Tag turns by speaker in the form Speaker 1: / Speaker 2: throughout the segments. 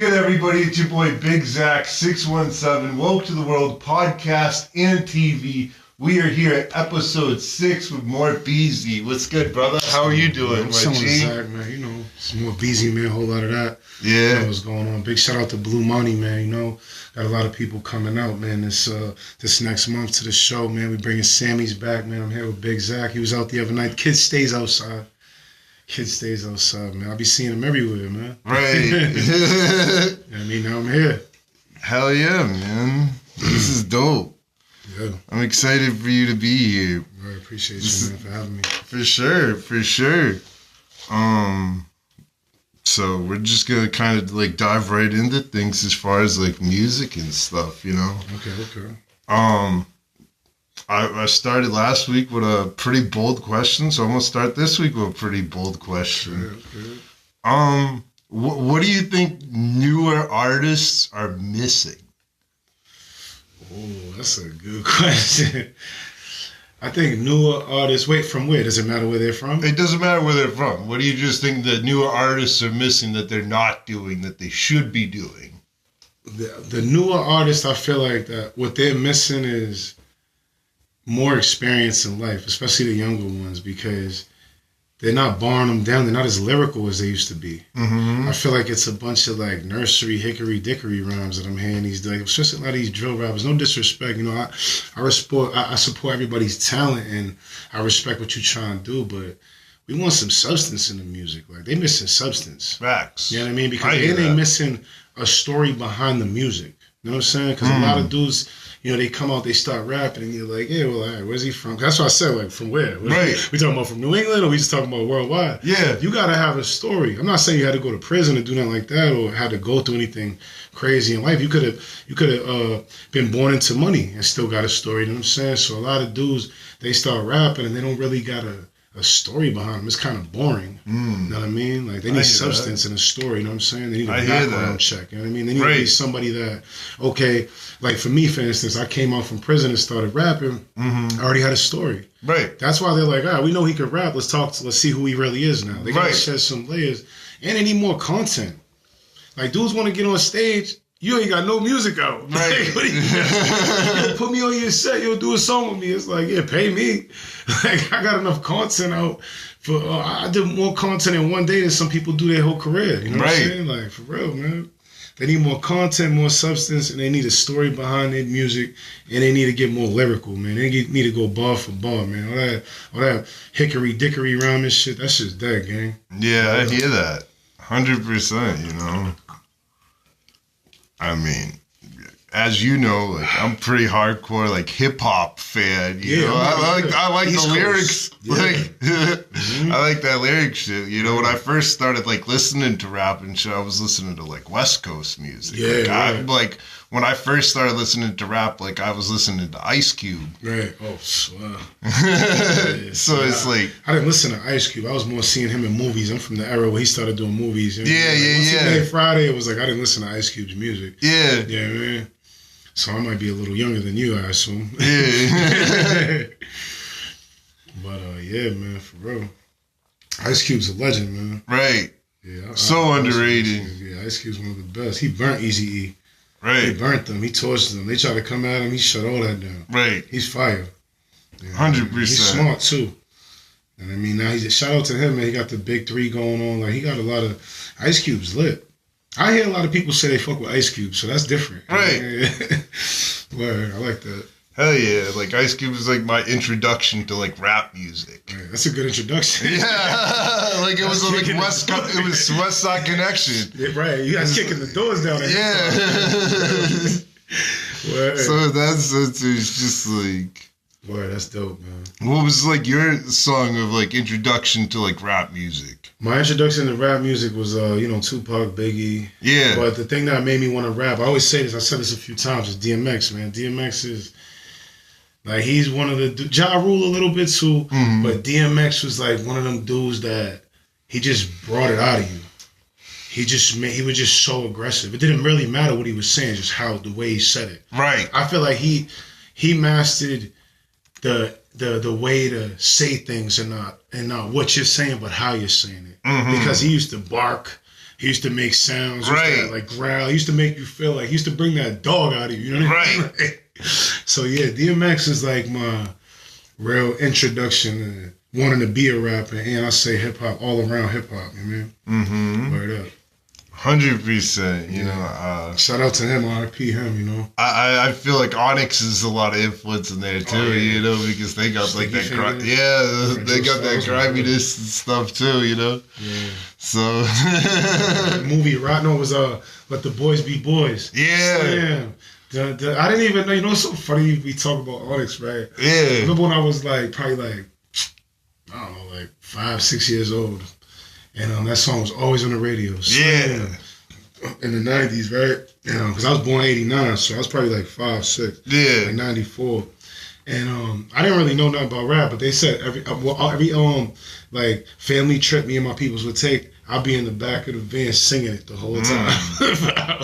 Speaker 1: Good everybody, it's your boy Big Zach 617. Woke to the World podcast and TV. We are here at episode 6 with more Beezy. What's good, brother? How are you doing, my G?
Speaker 2: Zach, man. You know, some more Beezy, man. A whole lot of that.
Speaker 1: Yeah.
Speaker 2: You know what's going on. Big shout out to Blue Money, man. You know, got a lot of people coming out, man. This next month to the show, man. We bringing Sammy's back, man. I'm here with Big Zach. He was out the other night. Kid stays outside. Man. I'll be seeing him everywhere, man.
Speaker 1: Right.
Speaker 2: I mean, now I'm here.
Speaker 1: Hell yeah, man. This is dope.
Speaker 2: Yeah.
Speaker 1: I'm excited for you to be here.
Speaker 2: I appreciate you, man, for having me.
Speaker 1: For sure. So we're just gonna kind of like dive right into things as far as like music and stuff, you know?
Speaker 2: Okay.
Speaker 1: I started last week with a pretty bold question, so I'm gonna start this week with a pretty bold question.
Speaker 2: Okay.
Speaker 1: What do you think newer artists are missing?
Speaker 2: Oh, that's a good question. I think newer artists. Wait, from where? Does it matter where they're from?
Speaker 1: It doesn't matter where they're from. What do you just think that newer artists are missing that they're not doing that they should be doing?
Speaker 2: The newer artists, I feel like that what they're missing is more experience in life, especially the younger ones, because they're not barring them down. They're not as lyrical as they used to be.
Speaker 1: Mm-hmm.
Speaker 2: I feel like it's a bunch of like nursery hickory dickory rhymes that I'm hearing these days. Especially a lot of these drill rappers. No disrespect, you know. I support everybody's talent and I respect what you're trying to do, but we want some substance in the music. Like they missing substance.
Speaker 1: Facts.
Speaker 2: You know what I mean? Because they missing a story behind the music. You know what I'm saying? Because a lot of dudes, you know, they come out, they start rapping, and you're like, yeah, well, all right, where's he from? That's why I said, like, from where?
Speaker 1: Right.
Speaker 2: We talking about from New England, or we just talking about worldwide?
Speaker 1: Yeah.
Speaker 2: You got to have a story. I'm not saying you had to go to prison or do nothing like that, or had to go through anything crazy in life. You could have been born into money and still got a story. You know what I'm saying? So a lot of dudes, they start rapping, and they don't really got a story behind them. It's kind of boring. You know what I mean? Like they need substance in a story. You know what I'm saying? They need a background check. You know what I mean? They need to be somebody that, okay, like for me, for instance, I came out from prison and started rapping. I already had a story.
Speaker 1: Right.
Speaker 2: That's why they're like, all right, we know he could rap. Let's see who he really is now. They got to shed some layers, and they need more content. Like dudes want to get on stage. You ain't got no music out.
Speaker 1: Right.
Speaker 2: Yo, put me on your set. You'll do a song with me. It's like, yeah, pay me. Like, I got enough content out. I did more content in one day than some people do their whole career. You know what I'm saying? Like, for real, man. They need more content, more substance, and they need a story behind their music, and they need to get more lyrical, man. They need to go bar for bar, man. All that hickory dickory rhyming shit, that's just dead, gang.
Speaker 1: Yeah, I hear that. 100%, you know. I mean, as you know, like I'm pretty hardcore, like hip hop fan. You know, I like East the lyrics.
Speaker 2: Yeah.
Speaker 1: Like, I like that lyric shit. You know, when I first started like listening to rap and shit, I was listening to like West Coast music. Like when I first started listening to rap, like I was listening to Ice Cube.
Speaker 2: Right. Oh, wow.
Speaker 1: So it's like
Speaker 2: I didn't listen to Ice Cube. I was more seeing him in movies. I'm from the era where he started doing movies. You know? Once he made Friday, it was like I didn't listen to Ice Cube's music.
Speaker 1: Yeah.
Speaker 2: Yeah, man. So I might be a little younger than you, I assume.
Speaker 1: Yeah.
Speaker 2: But yeah, man, for real. Ice Cube's a legend, man.
Speaker 1: Right.
Speaker 2: Yeah.
Speaker 1: So underrated.
Speaker 2: Ice Cube's one of the best. He burnt Eazy-E.
Speaker 1: Right.
Speaker 2: He burnt them. He torched them. They tried to come at him. He shut all that down.
Speaker 1: Right.
Speaker 2: He's fire.
Speaker 1: 100%.
Speaker 2: He's smart too. And I mean, now shout out to him, man. He got the big 3 going on. Like he got a lot of Ice Cube's lit. I hear a lot of people say they fuck with Ice Cube, so that's different.
Speaker 1: Right.
Speaker 2: Word, I like that.
Speaker 1: Hell yeah. Like Ice Cube was like my introduction to like rap music.
Speaker 2: Right, that's a good introduction.
Speaker 1: Yeah. Like it was like West Side Connection.
Speaker 2: Yeah, right. You guys kicking the doors down there.
Speaker 1: Yeah. So that's it's just like
Speaker 2: Word, that's dope, man.
Speaker 1: What was like your song of like introduction to like rap music?
Speaker 2: My introduction to rap music was Tupac, Biggie.
Speaker 1: Yeah.
Speaker 2: But the thing that made me want to rap, I always say this, I said this a few times, is DMX, man. DMX is like he's one of the Ja Rule a little bit too, but DMX was like one of them dudes that he just brought it out of you. He was just so aggressive. It didn't really matter what he was saying, just the way he said it.
Speaker 1: Right.
Speaker 2: I feel like he mastered the way to say things and not what you're saying, but how you're saying it. Because he used to bark He used to make sounds,
Speaker 1: Right?
Speaker 2: Like growl. He used to make you feel like he used to bring that dog out of you. You know what I mean?
Speaker 1: Right.
Speaker 2: So yeah, DMX is like my real introduction to wanting to be a rapper, and I say hip hop all around hip hop. You know what I mean?
Speaker 1: Mm-hmm.
Speaker 2: Word up.
Speaker 1: 100%. You know.
Speaker 2: Shout out to him, RP him. You know.
Speaker 1: I feel like Onyx is a lot of influence in there too.
Speaker 2: Oh, yeah.
Speaker 1: You know, because they got like that.
Speaker 2: Finger.
Speaker 1: They got that griminess and stuff too. You know.
Speaker 2: Yeah.
Speaker 1: So.
Speaker 2: The movie Rotten was Let the Boys Be Boys.
Speaker 1: Yeah.
Speaker 2: Damn. I didn't even know. You know, it's so funny we talk about Onyx, right?
Speaker 1: Yeah.
Speaker 2: I remember when I was like probably like I don't know, like 5-6 years old, and that song was always on the radio.
Speaker 1: Yeah.
Speaker 2: In the 90s, right? Because I was born in 89, so I was probably like 5-6.
Speaker 1: Yeah.
Speaker 2: Like 94. And I didn't really know nothing about rap, but they said every like family trip me and my peoples would take, I'll be in the back of the van singing it the whole time. I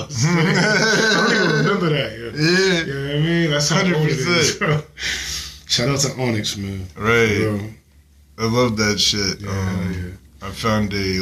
Speaker 2: don't even remember that.
Speaker 1: Yeah.
Speaker 2: You know what I mean? That's how 100%. Old it is. Shout out to Onyx, man.
Speaker 1: Right.
Speaker 2: Bro.
Speaker 1: I love that shit.
Speaker 2: Yeah.
Speaker 1: I found they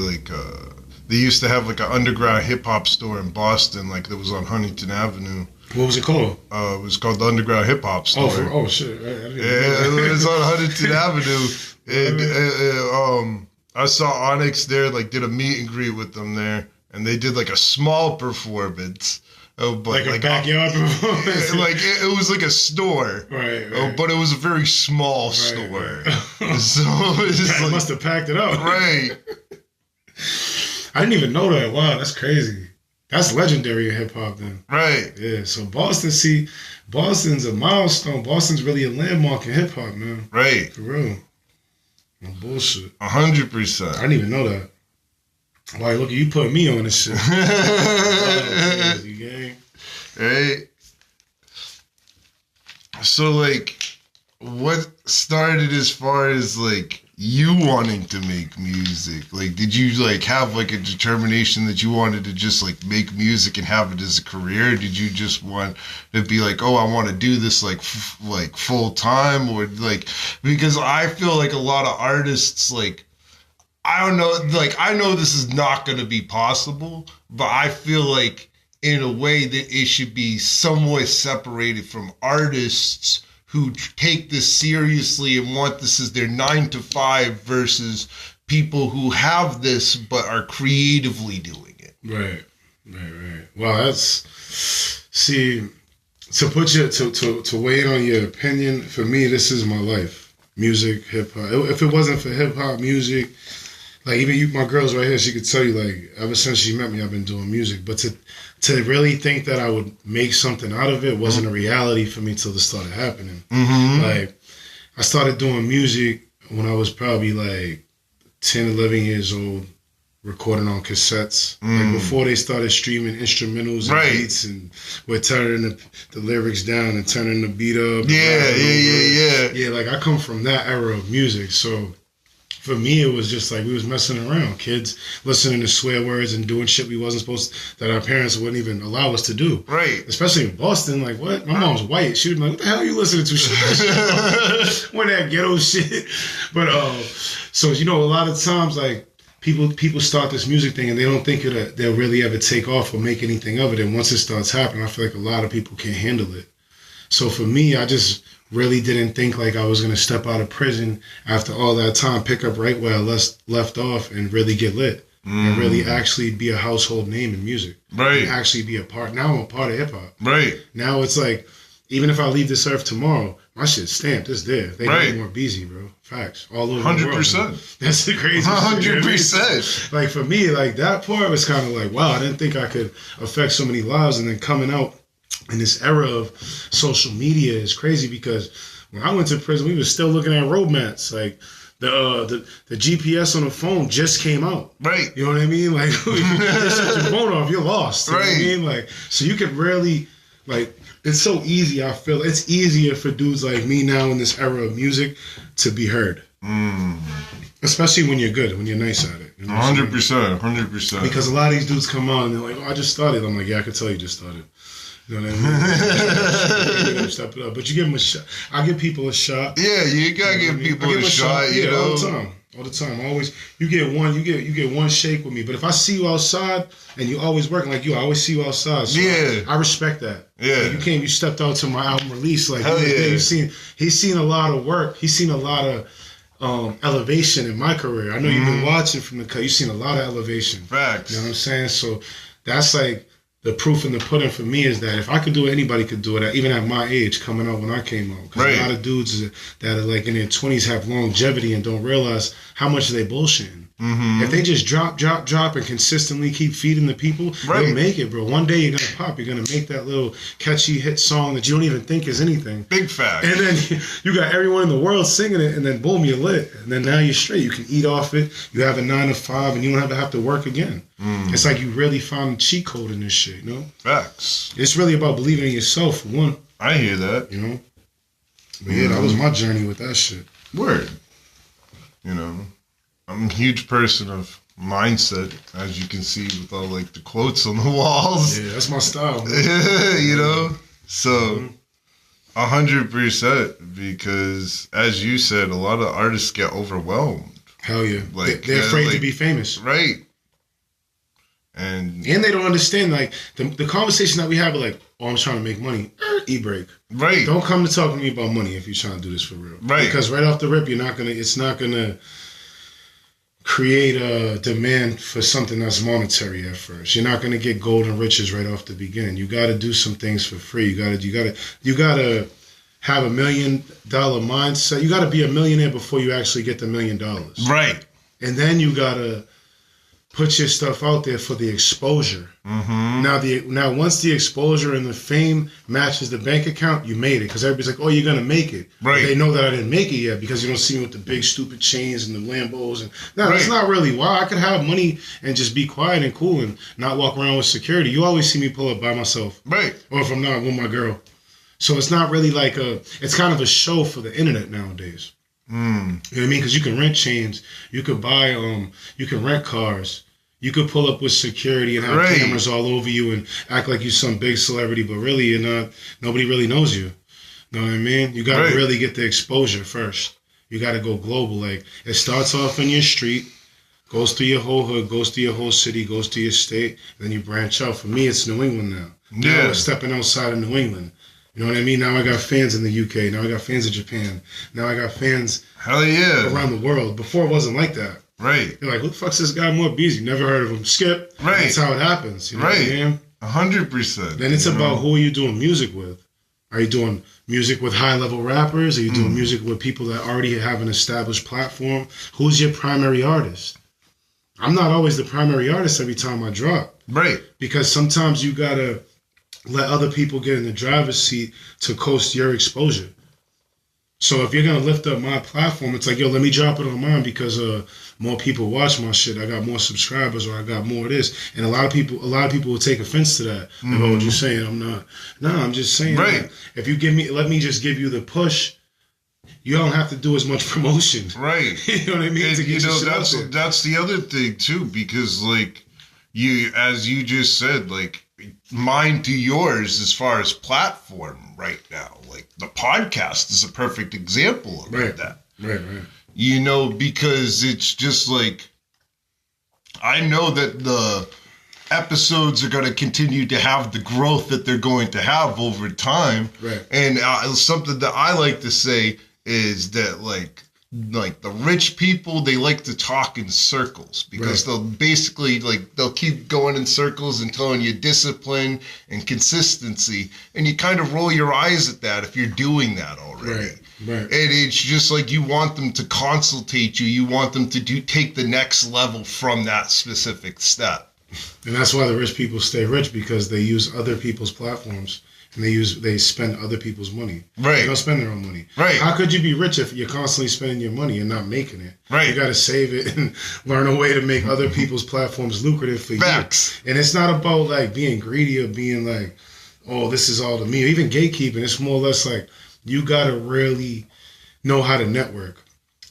Speaker 1: used to have like an underground hip hop store in Boston, like that was on Huntington Avenue.
Speaker 2: What was it called?
Speaker 1: It was called the Underground Hip Hop Store.
Speaker 2: Oh shit!
Speaker 1: It was on Huntington Avenue, and I saw Onyx there. Like, did a meet and greet with them there, and they did like a small performance. But
Speaker 2: like a backyard performance.
Speaker 1: Like it was like a store,
Speaker 2: right.
Speaker 1: But it was a very small store.
Speaker 2: Right.
Speaker 1: So it
Speaker 2: like, must have packed it up,
Speaker 1: right?
Speaker 2: I didn't even know that. Wow, that's crazy. That's legendary in hip hop, then.
Speaker 1: Right.
Speaker 2: Yeah. So Boston's a milestone. Boston's really a landmark in hip hop, man.
Speaker 1: Right.
Speaker 2: For real. No bullshit.
Speaker 1: 100%.
Speaker 2: I didn't even know that. Why, look, you put me on this shit. Crazy gang.
Speaker 1: Right. So, like, what started as far as like you wanting to make music? Like, did you like have like a determination that you wanted to just like make music and have it as a career? Did you just want to be like, oh, I want to do this like full time? Or like, because I feel like a lot of artists, like, I don't know, like, I know this is not going to be possible, but I feel like in a way that it should be somewhat separated from artists who take this seriously and want this as their 9-to-5 versus people who have this but are creatively doing it.
Speaker 2: Right. Well, that's, see, to put you, to weigh in on your opinion, for me, this is my life. Music, hip hop. If it wasn't for hip hop, music, like even you, my girl's right here, she could tell you, like, ever since she met me, I've been doing music. But to really think that I would make something out of it wasn't a reality for me till this started happening.
Speaker 1: Mm-hmm.
Speaker 2: Like, I started doing music when I was probably like 10, 11 years old, recording on cassettes. Like before they started streaming instrumentals and beats, and we're turning the lyrics down and turning the beat up. Yeah, like I come from that era of music, so for me, it was just like we was messing around. Kids listening to swear words and doing shit we wasn't supposed to, that our parents wouldn't even allow us to do.
Speaker 1: Right.
Speaker 2: Especially in Boston. Like, what? My mom's white. She would be like, what the hell are you listening to? Shit. When that ghetto shit. But, so, you know, a lot of times, like, people start this music thing and they don't think they'll really ever take off or make anything of it. And once it starts happening, I feel like a lot of people can't handle it. So for me, I just really didn't think like I was going to step out of prison after all that time, pick up right where I left off and really get lit and really actually be a household name in music.
Speaker 1: Right.
Speaker 2: And actually be a part. Now I'm a part of hip hop.
Speaker 1: Right.
Speaker 2: Now it's like, even if I leave this earth tomorrow, my shit's stamped. It's there. They need more BZ, bro. Facts. All over 100%. The world. That's the crazy
Speaker 1: 100%.
Speaker 2: Like for me, like that part was kind of like, wow, I didn't think I could affect so many lives. And then coming out in this era of social media is crazy because when I went to prison, we were still looking at road maps. Like the GPS on the phone just came out.
Speaker 1: Right.
Speaker 2: You know what I mean? Like you shut your phone off, you're lost. You know what I mean? Like, so you could rarely, like, it's so easy. I feel it's easier for dudes like me now in this era of music to be heard. Especially when you're good, when you're nice at it. You know
Speaker 1: 100%, 100%.
Speaker 2: Because a lot of these dudes come on and they're like, oh, I just started. I'm like, yeah, I could tell you just started. You know what I mean? Step it up. But you give them a shot. I give people a shot.
Speaker 1: Yeah, you gotta give people a shot, you know?
Speaker 2: All the time. All the time. Always, you get one shake with me. But if I see you outside and you always working like you, I always see you outside. So I respect that.
Speaker 1: Yeah.
Speaker 2: Like you stepped out to my album release. Like
Speaker 1: Hell yeah.
Speaker 2: he's seen a lot of work. He's seen a lot of elevation in my career. I know you've been watching from the cut. You've seen a lot of elevation.
Speaker 1: Facts.
Speaker 2: You know what I'm saying? So that's like the proof in the pudding for me is that if I could do it, anybody could do it, even at my age, coming up when I came out. Because a lot of dudes that are like in their 20s have longevity and don't realize how much they bullshitting. If they just drop, and consistently keep feeding the people, they'll make it, bro. One day you're going to pop. You're going to make that little catchy hit song that you don't even think is anything.
Speaker 1: Big fact.
Speaker 2: And then you got everyone in the world singing it, and then boom, you're lit. And then now you're straight. You can eat off it. You have a 9 to 5, and you don't have to work again. It's like you really found the cheat code in this shit, you know? Facts. It's really about believing in yourself, for one.
Speaker 1: I hear that.
Speaker 2: You know? But yeah, that was my journey with that shit.
Speaker 1: Word. You know, I'm a huge person of mindset, as you can see with all like the quotes on the walls.
Speaker 2: Yeah, that's my style.
Speaker 1: You know? So 100%, because as you said, a lot of artists get overwhelmed.
Speaker 2: Hell yeah.
Speaker 1: Like
Speaker 2: they're afraid to be famous.
Speaker 1: Right. And
Speaker 2: they don't understand, like, the conversation that we have, like, oh, I'm trying to make money. E-break.
Speaker 1: Right.
Speaker 2: Don't come to talk to me about money if you're trying to do this for real.
Speaker 1: Right.
Speaker 2: Because right off the rip, it's not gonna create a demand for something that's monetary at first. You're not gonna get golden riches right off the beginning. You gotta do some things for free. You gotta have $1 million mindset. You gotta be a millionaire before you actually get the $1 million.
Speaker 1: Right.
Speaker 2: And then you gotta put your stuff out there for the exposure. Now, once the exposure and the fame matches the bank account, you made it. Because everybody's like, oh, you're going to make it.
Speaker 1: Right.
Speaker 2: But they know that I didn't make it yet because you don't see me with the big stupid chains and the Lambos. And that's not really why. I could have money and just be quiet and cool and not walk around with security. You always see me pull up by myself.
Speaker 1: Right.
Speaker 2: Or if I'm not with my girl. So it's not really like it's kind of a show for the internet nowadays. You know what I mean? Because you can rent chains. You could buy, you can rent cars. You could pull up with security and have cameras all over you and act like you're some big celebrity, but really you're not. Nobody really knows you. Know what I mean? You got to really get the exposure first. You got to go global. Like, it starts off in your street, goes through your whole hood, goes through your whole city, goes to your state, then you branch out. For me, it's New England now. Now we're stepping outside of New England. You know what I mean? Now I got fans in the UK. Now I got fans in Japan. Now I got fans around the world. Before it wasn't like that.
Speaker 1: Right.
Speaker 2: You're like, who the fuck's this guy more busy? Never heard of him. Skip.
Speaker 1: Right.
Speaker 2: That's how it happens. You know what I mean?
Speaker 1: 100%.
Speaker 2: Then it's about who are you doing music with? Are you doing music with high-level rappers? Are you doing music with people that already have an established platform? Who's your primary artist? I'm not always the primary artist every time I drop.
Speaker 1: Right.
Speaker 2: Because sometimes you got to let other people get in the driver's seat to coast your exposure. So if you're going to lift up my platform, it's like, yo, let me drop it on mine because more people watch my shit. I got more subscribers or I got more of this. And a lot of people will take offense to that. Like, oh, what you saying? I'm not. No, I'm just saying that if you let me just give you the push, you don't have to do as much promotion.
Speaker 1: Right.
Speaker 2: You know what I mean?
Speaker 1: And, that's the other thing too, because like as you just said, like mine to yours as far as platform right now. Like the podcast is a perfect example of that.
Speaker 2: Right.
Speaker 1: You know, because it's just like, I know that the episodes are going to continue to have the growth that they're going to have over time.
Speaker 2: Right.
Speaker 1: And something that I like to say is that like the rich people, they like to talk in circles because they'll basically they'll keep going in circles and telling you discipline and consistency, and you kind of roll your eyes at that if you're doing that already. Right. And it's just like you want them to consultate you. You want them to take the next level from that specific step.
Speaker 2: And that's why the rich people stay rich, because they use other people's platforms. And they spend other people's money.
Speaker 1: Right.
Speaker 2: They don't spend their own money.
Speaker 1: Right.
Speaker 2: How could you be rich if you're constantly spending your money and not making it?
Speaker 1: Right.
Speaker 2: You got to save it and learn a way to make other people's platforms lucrative for
Speaker 1: Facts.
Speaker 2: you. And it's not about like being greedy or being like, oh, this is all to me. Or even gatekeeping. It's more or less like you got to really know how to network.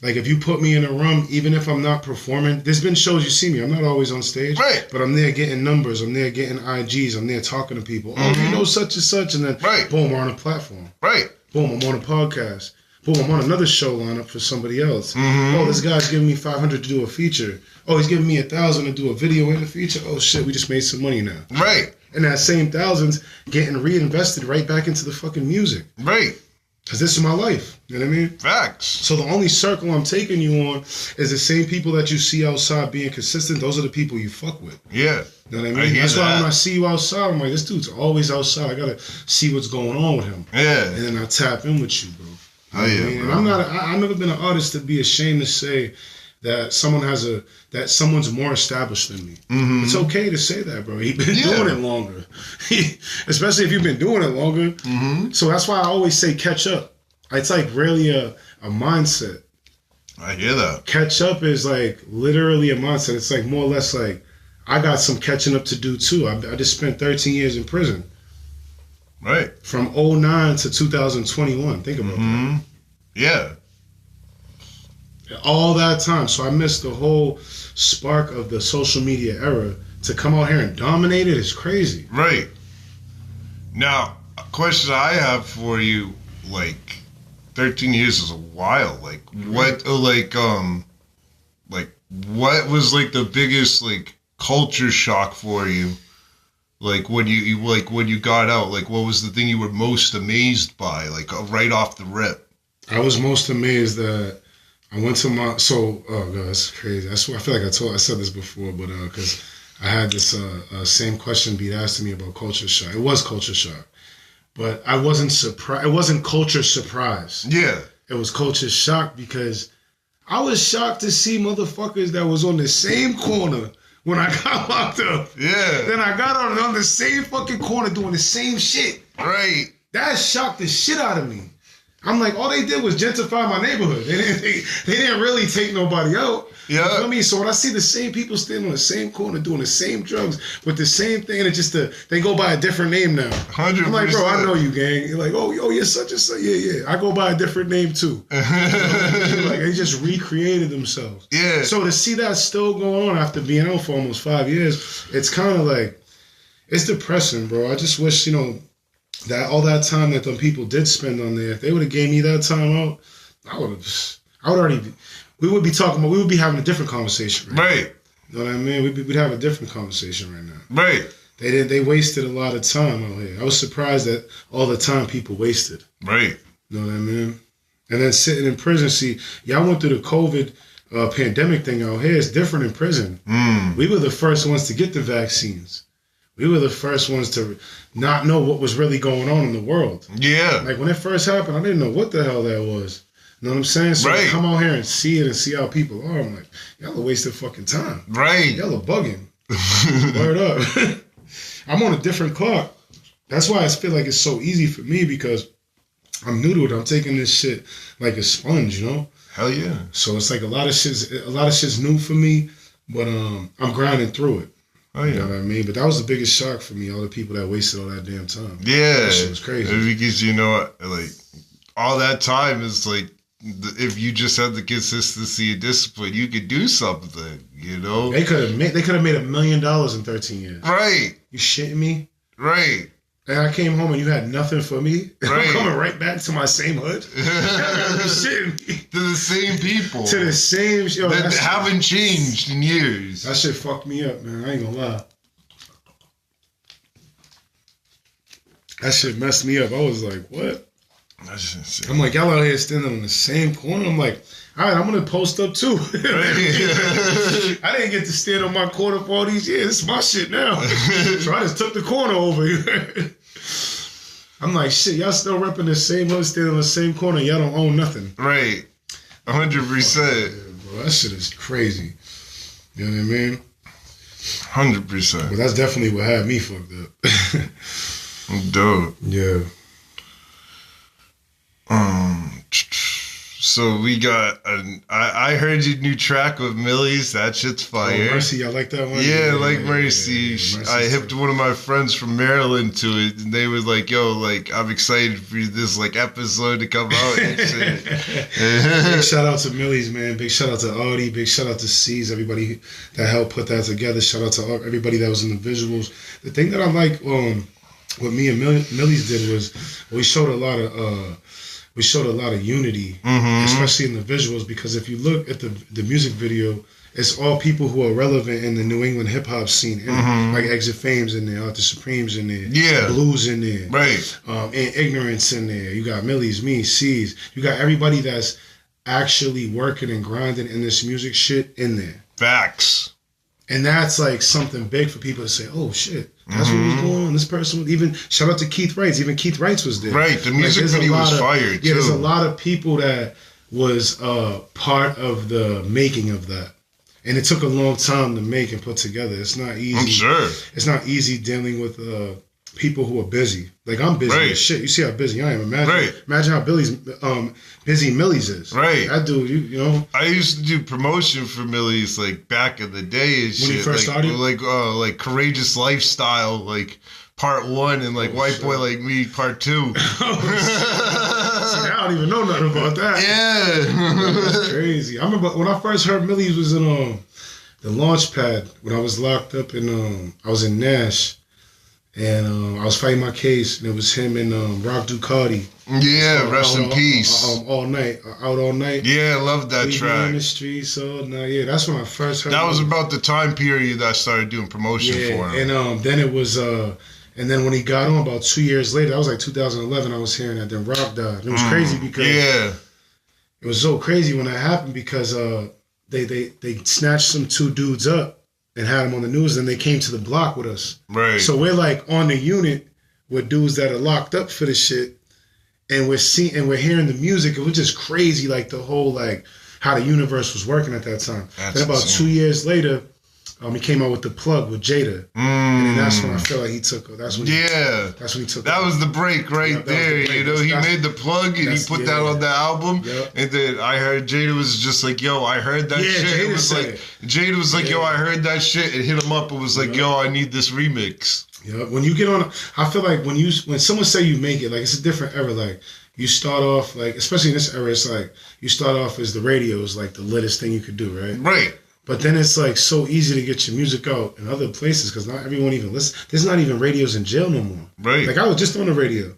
Speaker 2: Like if you put me in a room, even if I'm not performing, there's been shows you see me. I'm not always on stage.
Speaker 1: Right.
Speaker 2: But I'm there getting numbers. I'm there getting IGs. I'm there talking to people. Oh, you know such and such. And then boom, we're on a platform.
Speaker 1: Right.
Speaker 2: Boom, I'm on a podcast. Boom, I'm on another show lineup for somebody else. Oh, this guy's giving me $500 to do a feature. Oh, he's giving me $1,000 to do a video and a feature. Oh shit, we just made some money now.
Speaker 1: Right.
Speaker 2: And that same thousands getting reinvested right back into the fucking music.
Speaker 1: Right.
Speaker 2: Because this is my life. You know what I mean?
Speaker 1: Facts.
Speaker 2: So the only circle I'm taking you on is the same people that you see outside being consistent. Those are the people you fuck with.
Speaker 1: Yeah.
Speaker 2: You know what I mean? That's why when I see you outside, I'm like, this dude's always outside. I gotta see what's going on with him.
Speaker 1: Yeah.
Speaker 2: And then I tap in with you, bro.
Speaker 1: Oh yeah,
Speaker 2: and
Speaker 1: bro.
Speaker 2: I've never been an artist to be ashamed to say that someone's more established than me. Mm-hmm. It's okay to say that, bro. You've been doing it longer, especially if you've been doing it longer. Mm-hmm. So that's why I always say catch up. It's like really a mindset.
Speaker 1: I hear that.
Speaker 2: Catch up is like literally a mindset. It's like more or less like I got some catching up to do too. I just spent 13 years in prison.
Speaker 1: Right.
Speaker 2: From 2009 to 2021. Think about that.
Speaker 1: Yeah.
Speaker 2: All that time. So I missed the whole spark of the social media era. To come out here and dominate it is crazy.
Speaker 1: Right. Now, a question I have for you, like 13 years is a while. Like what what was like the biggest like culture shock for you? Like when you got out, like what was the thing you were most amazed by, like right off the rip?
Speaker 2: I was most amazed that I went to my oh god, that's crazy. I feel like I said this before, but because I had this same question being asked to me about culture shock. It was culture shock, but I wasn't surprised. It wasn't culture surprise.
Speaker 1: Yeah,
Speaker 2: it was culture shock because I was shocked to see motherfuckers that was on the same corner. When I got locked up.
Speaker 1: Yeah.
Speaker 2: Then I got on the same fucking corner doing the same shit.
Speaker 1: Right.
Speaker 2: That shocked the shit out of me. I'm like, all they did was gentrify my neighborhood. They didn't really take nobody out.
Speaker 1: Yeah.
Speaker 2: You know what I mean? So when I see the same people standing on the same corner doing the same drugs with the same thing, and it's just they go by a different name now.
Speaker 1: 100%.
Speaker 2: I'm like, bro, I know you, gang. You're like, oh, you're such and such. Yeah. I go by a different name too. Like they just recreated themselves.
Speaker 1: Yeah.
Speaker 2: So to see that still going on after being out for almost 5 years, it's kind of like, it's depressing, bro. I just wish, that all that time that them people did spend on there, if they would have gave me that time out, we would be having a different conversation.
Speaker 1: Right.
Speaker 2: You know what I mean? We'd have a different conversation right now.
Speaker 1: Right.
Speaker 2: They wasted a lot of time out here. I was surprised at all the time people wasted.
Speaker 1: Right.
Speaker 2: You know what I mean? And then sitting in prison, see, y'all went through the COVID pandemic thing out here. It's different in prison. We were the first ones to get the vaccines. We were the first ones to not know what was really going on in the world.
Speaker 1: Yeah.
Speaker 2: Like when it first happened, I didn't know what the hell that was. You know what I'm saying? So to come out here and see it and see how people are, I'm like, y'all are wasting fucking time.
Speaker 1: Right.
Speaker 2: Y'all are bugging. Word up. I'm on a different clock. That's why I feel like it's so easy for me because I'm new to it. I'm taking this shit like a sponge,
Speaker 1: Hell yeah.
Speaker 2: So it's like a lot of shit's new for me, but I'm grinding through it.
Speaker 1: Oh yeah.
Speaker 2: You know what I mean? But that was the biggest shock for me, all the people that wasted all that damn time.
Speaker 1: Yeah.
Speaker 2: That shit was crazy.
Speaker 1: Because like all that time is like, if you just had the consistency and discipline, you could do something, They
Speaker 2: could have made $1 million in 13 years.
Speaker 1: Right.
Speaker 2: You shitting me?
Speaker 1: Right.
Speaker 2: And I came home and you had nothing for me.
Speaker 1: Right.
Speaker 2: I'm coming right back to my same hood. You shitting me?
Speaker 1: To the same people.
Speaker 2: To the same shit.
Speaker 1: That haven't changed in years.
Speaker 2: That shit fucked me up, man. I ain't gonna lie. That shit messed me up. I was like, what?
Speaker 1: That's insane.
Speaker 2: I'm like, y'all out here standing on the same corner. I'm like, all right, I'm going to post up too. I didn't get to stand on my corner for all these years. It's my shit now. So I just took the corner over. I'm like, shit, y'all still repping the same hood, standing on the same corner. Y'all don't own nothing.
Speaker 1: Right. 100%.
Speaker 2: Bro, that shit is crazy. You know what I mean?
Speaker 1: 100%.
Speaker 2: But that's definitely what had me fucked up.
Speaker 1: Dope.
Speaker 2: Yeah.
Speaker 1: So we got I heard your new track with Millie's. That shit's fire.
Speaker 2: Oh, Mercy, I like that one.
Speaker 1: Yeah, I like Mercy. I hipped one of my friends from Maryland to it, and they were like, "Yo, like I'm excited for this like episode to come out." And shit.
Speaker 2: Big shout out to Millie's, man. Big shout out to Audie. Big shout out to C's. Everybody that helped put that together. Shout out to everybody that was in the visuals. The thing that I like, what me and Millie's did was we showed a lot of we showed a lot of unity, especially in the visuals, because if you look at the music video, it's all people who are relevant in the New England hip hop scene, like Exit Fame's in there, Arthur Supreme's in there, Blues in there,
Speaker 1: right,
Speaker 2: and Ignorance in there. You got Millie's, me, C's. You got everybody that's actually working and grinding in this music shit in there.
Speaker 1: Facts.
Speaker 2: And that's like something big for people to say, oh shit, that's what was going on. This person, even shout out to Keith Wrights. Even Keith Wrights was there.
Speaker 1: Right, the music video was fired too.
Speaker 2: Yeah, there's a lot of people that was part of the making of that. And it took a long time to make and put together. It's not easy.
Speaker 1: I'm sure.
Speaker 2: It's not easy dealing with people who are busy. Like, I'm busy as shit. You see how busy I am. Imagine how busy Millie's is.
Speaker 1: Right.
Speaker 2: That dude, you know.
Speaker 1: I used to do promotion for Millie's, like, back in the day and shit.
Speaker 2: When you first started?
Speaker 1: Like Courageous Lifestyle, like, part 1, and, like, White Boy Like Me, part 2.
Speaker 2: See, I don't even know nothing about that.
Speaker 1: Yeah.
Speaker 2: That's crazy. I remember when I first heard Millie's was in the launch pad when I was locked up in, I was in Nash. And I was fighting my case, and it was him and Rock Ducati.
Speaker 1: Yeah, rest in peace.
Speaker 2: Out all night.
Speaker 1: Yeah, I love that track.
Speaker 2: In the streets all night. Yeah, that's when I first heard.
Speaker 1: That was about the time period that I started doing promotion for him.
Speaker 2: And then it was, and then when he got on about 2 years later, that was like 2011. I was hearing that. Then Rock died. And it was crazy because it was so crazy when that happened because they snatched some 2 dudes up and had them on the news, and they came to the block with us.
Speaker 1: Right.
Speaker 2: So we're like on the unit with dudes that are locked up for this shit, and we're hearing the music. It was just crazy, like the whole like how the universe was working at that time. Then about insane. 2 years later, he came out with The Plug with Jada, and then that's when I feel like he took. That's when he took.
Speaker 1: That was the break right there. The break. You know, he made The Plug and he put that on the album, and then I heard Jada was just like, "Yo, I heard that shit." Jada was like, "Yo, I heard that shit," and hit him up and was like, "Yo, I need this remix."
Speaker 2: Yeah, when you get on, I feel like when someone say you make it, like it's a different era. Like you start off, like especially in this era, it's like you start off as the radio is like the littest thing you could do, right?
Speaker 1: Right.
Speaker 2: But then it's like so easy to get your music out in other places because not everyone even listens. There's not even radios in jail no more.
Speaker 1: Right.
Speaker 2: Like I was just on the radio,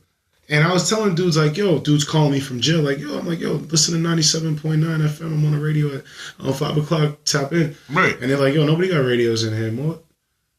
Speaker 2: and I was telling dudes like, "Yo," dudes calling me from jail, like, "Yo," I'm like, "Yo, listen to 97.9 FM. I'm on the radio at 5 o'clock. Tap in."
Speaker 1: Right.
Speaker 2: And they're like, "Yo, nobody got radios in here more."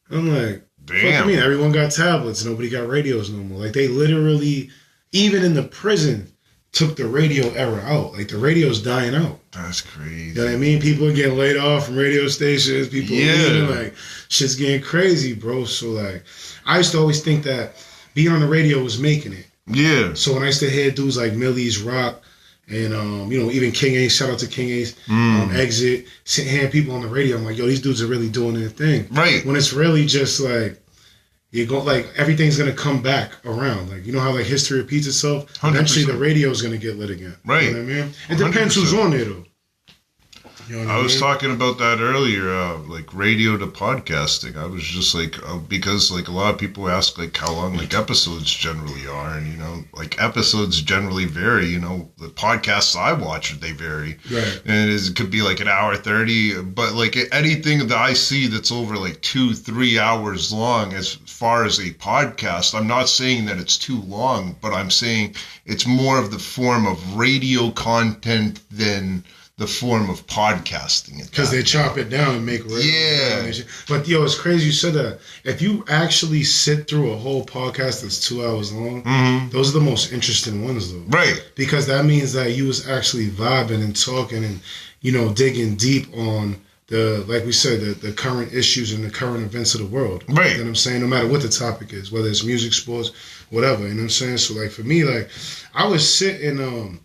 Speaker 2: I'm like, "Damn." Fuck, I mean, everyone got tablets. Nobody got radios no more. Like they literally, even in the prison, took the radio era out. Like the radio's dying out.
Speaker 1: That's crazy.
Speaker 2: You know what I mean? People are getting laid off from radio stations. People are leaving. Like shit's getting crazy, bro. So like, I used to always think that being on the radio was making it.
Speaker 1: Yeah.
Speaker 2: So when I used to hear dudes like Millie's, Rock, and you know, even King Ace, shout out to King Ace, Exit, hearing people on the radio, I'm like, yo, these dudes are really doing their thing.
Speaker 1: Right.
Speaker 2: When it's really just like, you go like everything's gonna come back around. Like you know how like history repeats itself. 100%. Eventually the radio is gonna get lit again.
Speaker 1: Right.
Speaker 2: You know what I mean? It depends 100%. Who's on there though. You know
Speaker 1: I was talking about that earlier, like radio to podcasting. I was just like, because like a lot of people ask like how long like episodes generally are, and you know, like episodes generally vary. You know, the podcasts I watch, they vary.
Speaker 2: Right.
Speaker 1: And it could be like an hour 30, but like anything that I see that's over like 2-3 hours long, as far as a podcast, I'm not saying that it's too long, but I'm saying it's more of the form of radio content than the form of podcasting.
Speaker 2: Because they chop it down and make But yo, it's crazy you said that. If you actually sit through a whole podcast that's 2 hours long, those are the most interesting ones though.
Speaker 1: Right.
Speaker 2: Because that means that you was actually vibing and talking and, you know, digging deep on the, like we said, the current issues and the current events of the world.
Speaker 1: Right.
Speaker 2: You know what I'm saying? No matter what the topic is, whether it's music, sports, whatever. You know what I'm saying? So like for me, like I would sit and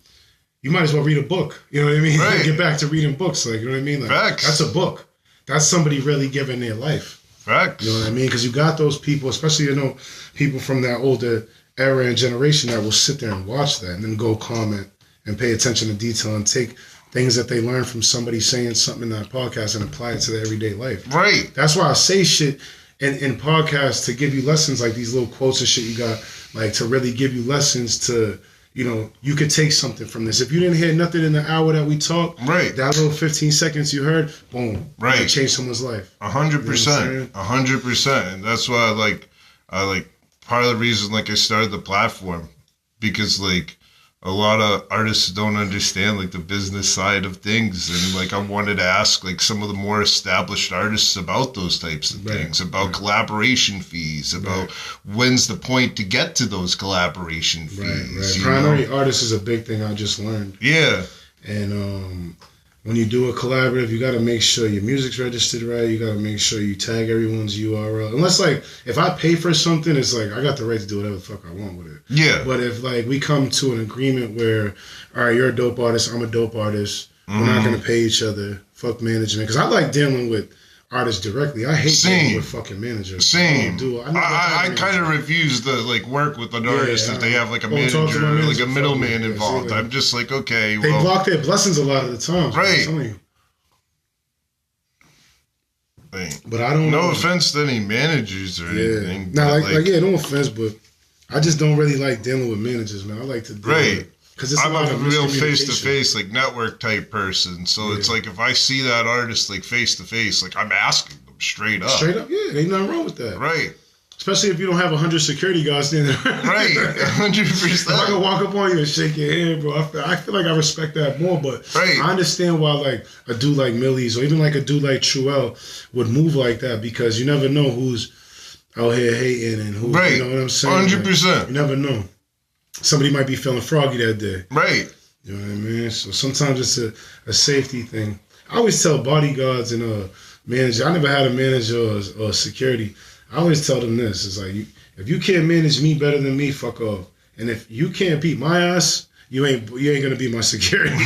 Speaker 2: you might as well read a book. You know what I mean?
Speaker 1: Right.
Speaker 2: Get back to reading books. Like, you know what I mean? Like,
Speaker 1: Facts.
Speaker 2: That's a book. That's somebody really giving their life.
Speaker 1: Facts.
Speaker 2: You know what I mean? Because you got those people, especially, you know, people from that older era and generation that will sit there and watch that and then go comment and pay attention to detail and take things that they learn from somebody saying something in that podcast and apply it to their everyday life.
Speaker 1: Right.
Speaker 2: That's why I say shit in podcasts to give you lessons like these little quotes and shit you got, like to really give you lessons to, you know, you could take something from this. If you didn't hear nothing in the hour that we talked,
Speaker 1: right,
Speaker 2: that little 15 seconds you heard, boom,
Speaker 1: right,
Speaker 2: it changed someone's life.
Speaker 1: 100%, 100%, and that's why I like part of the reason like I started the platform because like a lot of artists don't understand like the business side of things, and like I wanted to ask like some of the more established artists about those types of things, about collaboration fees, about when's the point to get to those collaboration fees.
Speaker 2: Primary artist is a big thing I just learned.
Speaker 1: Yeah.
Speaker 2: And when you do a collaborative, you got to make sure your music's registered right. You got to make sure you tag everyone's URL. Unless, like, if I pay for something, it's like I got the right to do whatever the fuck I want with it.
Speaker 1: Yeah.
Speaker 2: But if, like, we come to an agreement where, all right, you're a dope artist, I'm a dope artist, we're not going to pay each other, fuck management. Because I like dealing with artists directly. I hate dealing with fucking managers.
Speaker 1: Same. I kind of refuse to like work with an artist if they have like a manager or like a middleman involved. I'm just like, okay,
Speaker 2: they block their blessings a lot of the time.
Speaker 1: Right.
Speaker 2: I'm telling you.
Speaker 1: Right.
Speaker 2: But I don't.
Speaker 1: No offense to any managers or anything.
Speaker 2: No, like no offense, but I just don't really like dealing with managers, man. I like to deal with. Because
Speaker 1: I'm a real face-to-face, like, network type person. So it's like, if I see that artist, like, face-to-face, like, I'm asking them straight up.
Speaker 2: Straight up, yeah. Ain't nothing wrong with that.
Speaker 1: Right.
Speaker 2: Especially if you don't have 100 security guards standing there.
Speaker 1: Right, 100%.
Speaker 2: If I can walk up on you and shake your hand, bro, I feel like I respect that more. But I understand why, like, a dude like Millie's or even, like, a dude like Truel would move like that, because you never know who's out here hating and who, you know what I'm saying?
Speaker 1: 100%.
Speaker 2: Like, you never know. Somebody might be feeling froggy that day.
Speaker 1: Right.
Speaker 2: You know what I mean? So sometimes it's a safety thing. I always tell bodyguards and managers, I never had a manager or security. I always tell them this. It's like, if you can't manage me better than me, fuck off. And if you can't beat my ass, you ain't gonna be my security.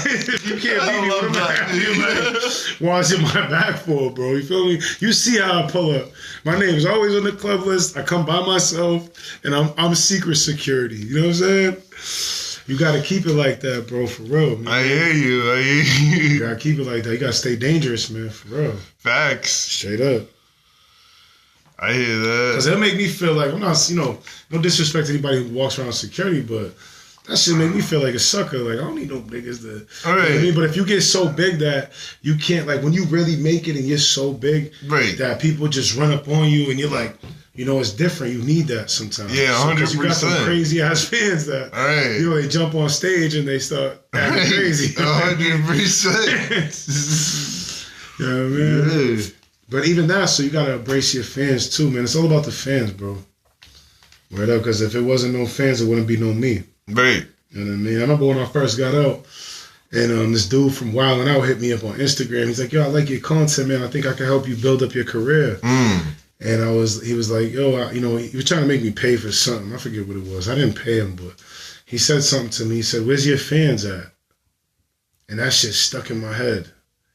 Speaker 2: If you can't beat me, what am I watching my back for, bro? You feel me? You see how I pull up. My name is always on the club list. I come by myself, and I'm secret security. You know what I'm saying? You got to keep it like that, bro, for real. Man.
Speaker 1: I hear you.
Speaker 2: You got to keep it like that. You got to stay dangerous, man, for real.
Speaker 1: Facts.
Speaker 2: Straight up.
Speaker 1: I hear that.
Speaker 2: Because it'll make me feel like, I'm not, no disrespect to anybody who walks around security, but that shit make me feel like a sucker. Like, I don't need no niggas to...
Speaker 1: All right.
Speaker 2: You know what I mean? But if you get so big that you can't, like, when you really make it and you're so big that people just run up on you and you're like, it's different. You need that sometimes.
Speaker 1: Yeah, 100%.
Speaker 2: Because you got some crazy-ass fans that, they jump on stage and they start acting crazy.
Speaker 1: 100%.
Speaker 2: You know what I mean? Yeah. But even that, so you got to embrace your fans, too, man. It's all about the fans, bro. Word up, because if it wasn't no fans, it wouldn't be no me.
Speaker 1: Right.
Speaker 2: You know what I mean? I remember when I first got out, and this dude from Wildin' Out hit me up on Instagram. He's like, yo, I like your content, man. I think I can help you build up your career. And he was like, yo, he was trying to make me pay for something. I forget what it was. I didn't pay him, but he said something to me. He said, where's your fans at? And that shit stuck in my head.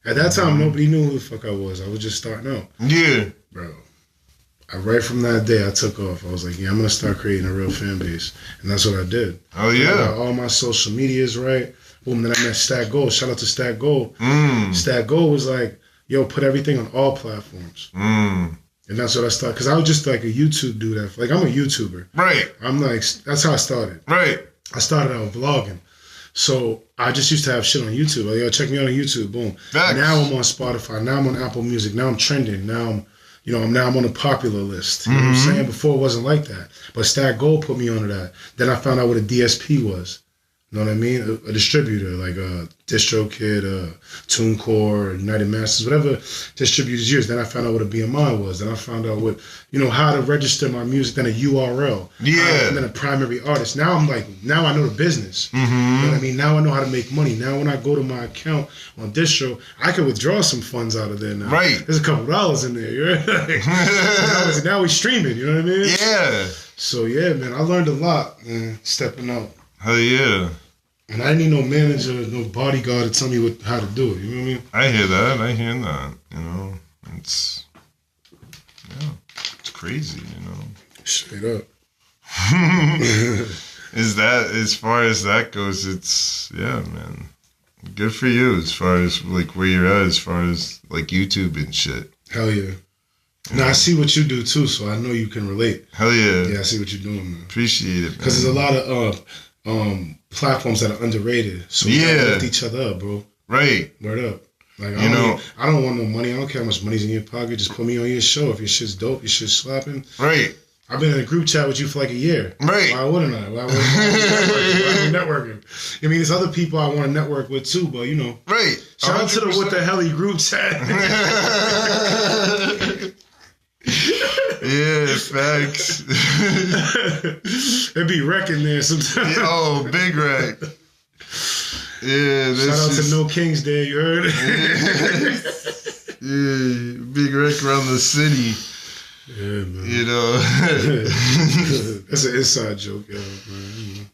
Speaker 2: At that time, nobody knew who the fuck I was. I was just starting out.
Speaker 1: Yeah.
Speaker 2: Bro. Right from that day, I took off. I was like, I'm going to start creating a real fan base. And that's what I did.
Speaker 1: Oh, yeah.
Speaker 2: I got all my social medias right. Boom, then I met Stat Gold. Shout out to Stat Gold. Stat Gold was like, yo, put everything on all platforms. And that's what I started. Because I was just like a YouTube dude. Like, I'm a YouTuber.
Speaker 1: Right.
Speaker 2: I'm like, that's how I started.
Speaker 1: Right.
Speaker 2: I started out vlogging. So I just used to have shit on YouTube. Like, yo, check me out on YouTube. Boom.
Speaker 1: Facts.
Speaker 2: Now I'm on Spotify. Now I'm on Apple Music. Now I'm trending. Now I'm on a popular list. You know what I'm saying? Before it wasn't like that. But Stat Gold put me onto that. Then I found out what a DSP was. You know what I mean? A distributor, like DistroKid, TuneCore, United Masters, whatever distributors use. Then I found out what a BMI was. Then I found out what, how to register my music, then a URL.
Speaker 1: Yeah.
Speaker 2: And then a primary artist. Now I know the business. You know what I mean? Now I know how to make money. Now when I go to my account on Distro, I can withdraw some funds out of there now.
Speaker 1: Right.
Speaker 2: There's a couple dollars in there. You know? Now we streaming, you know what I mean?
Speaker 1: Yeah.
Speaker 2: So yeah, man, I learned a lot, man, stepping out.
Speaker 1: Hell yeah.
Speaker 2: And I didn't need no manager, no bodyguard to tell me how to do it. You know what I mean?
Speaker 1: I hear that. It's crazy,
Speaker 2: Straight up.
Speaker 1: Is that, as far as that goes, man. Good for you as far as, like, where you're at as far as, like, YouTube and shit.
Speaker 2: Hell yeah. Now, I see what you do, too, so I know you can relate.
Speaker 1: Hell yeah.
Speaker 2: Yeah, I see what you're doing, man.
Speaker 1: Appreciate it, man.
Speaker 2: Because there's a lot of platforms that are underrated. So we gotta lift each other up, bro.
Speaker 1: Right.
Speaker 2: Word up. Like, I don't want no money. I don't care how much money's in your pocket. Just put me on your show. If your shit's dope, your shit's slapping.
Speaker 1: Right.
Speaker 2: I've been in a group chat with you for like a year.
Speaker 1: Right.
Speaker 2: Why wouldn't I? Why wouldn't I? Networking. I mean, there's other people I want to network with too, but you know.
Speaker 1: Right. 100%.
Speaker 2: Shout out to the What the Helly group chat.
Speaker 1: Yeah, facts.
Speaker 2: It'd be wrecking there sometimes.
Speaker 1: Oh, big wreck. Yeah,
Speaker 2: shout out to No Kings Day, you heard?
Speaker 1: Yeah, big wreck around the city.
Speaker 2: Yeah, man.
Speaker 1: You know.
Speaker 2: That's an inside joke, yo, man.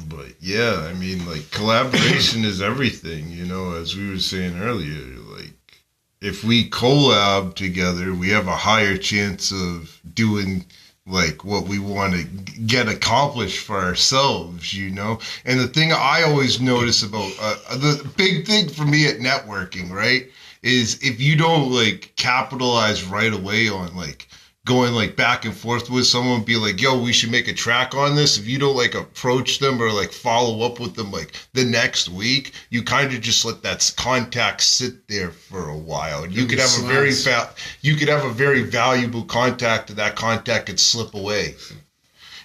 Speaker 1: But yeah, I mean, like, collaboration is everything, you know, as we were saying earlier. Like, if we collab together, we have a higher chance of doing like what we want to get accomplished for ourselves, you know? And the thing I always notice about the big thing for me at networking, right, is if you don't like capitalize right away on like going like back and forth with someone, be like, yo, we should make a track on this. If you don't like approach them or like follow up with them like the next week, you kind of just let that contact sit there for a while. And you could have a very valuable contact, and that contact could slip away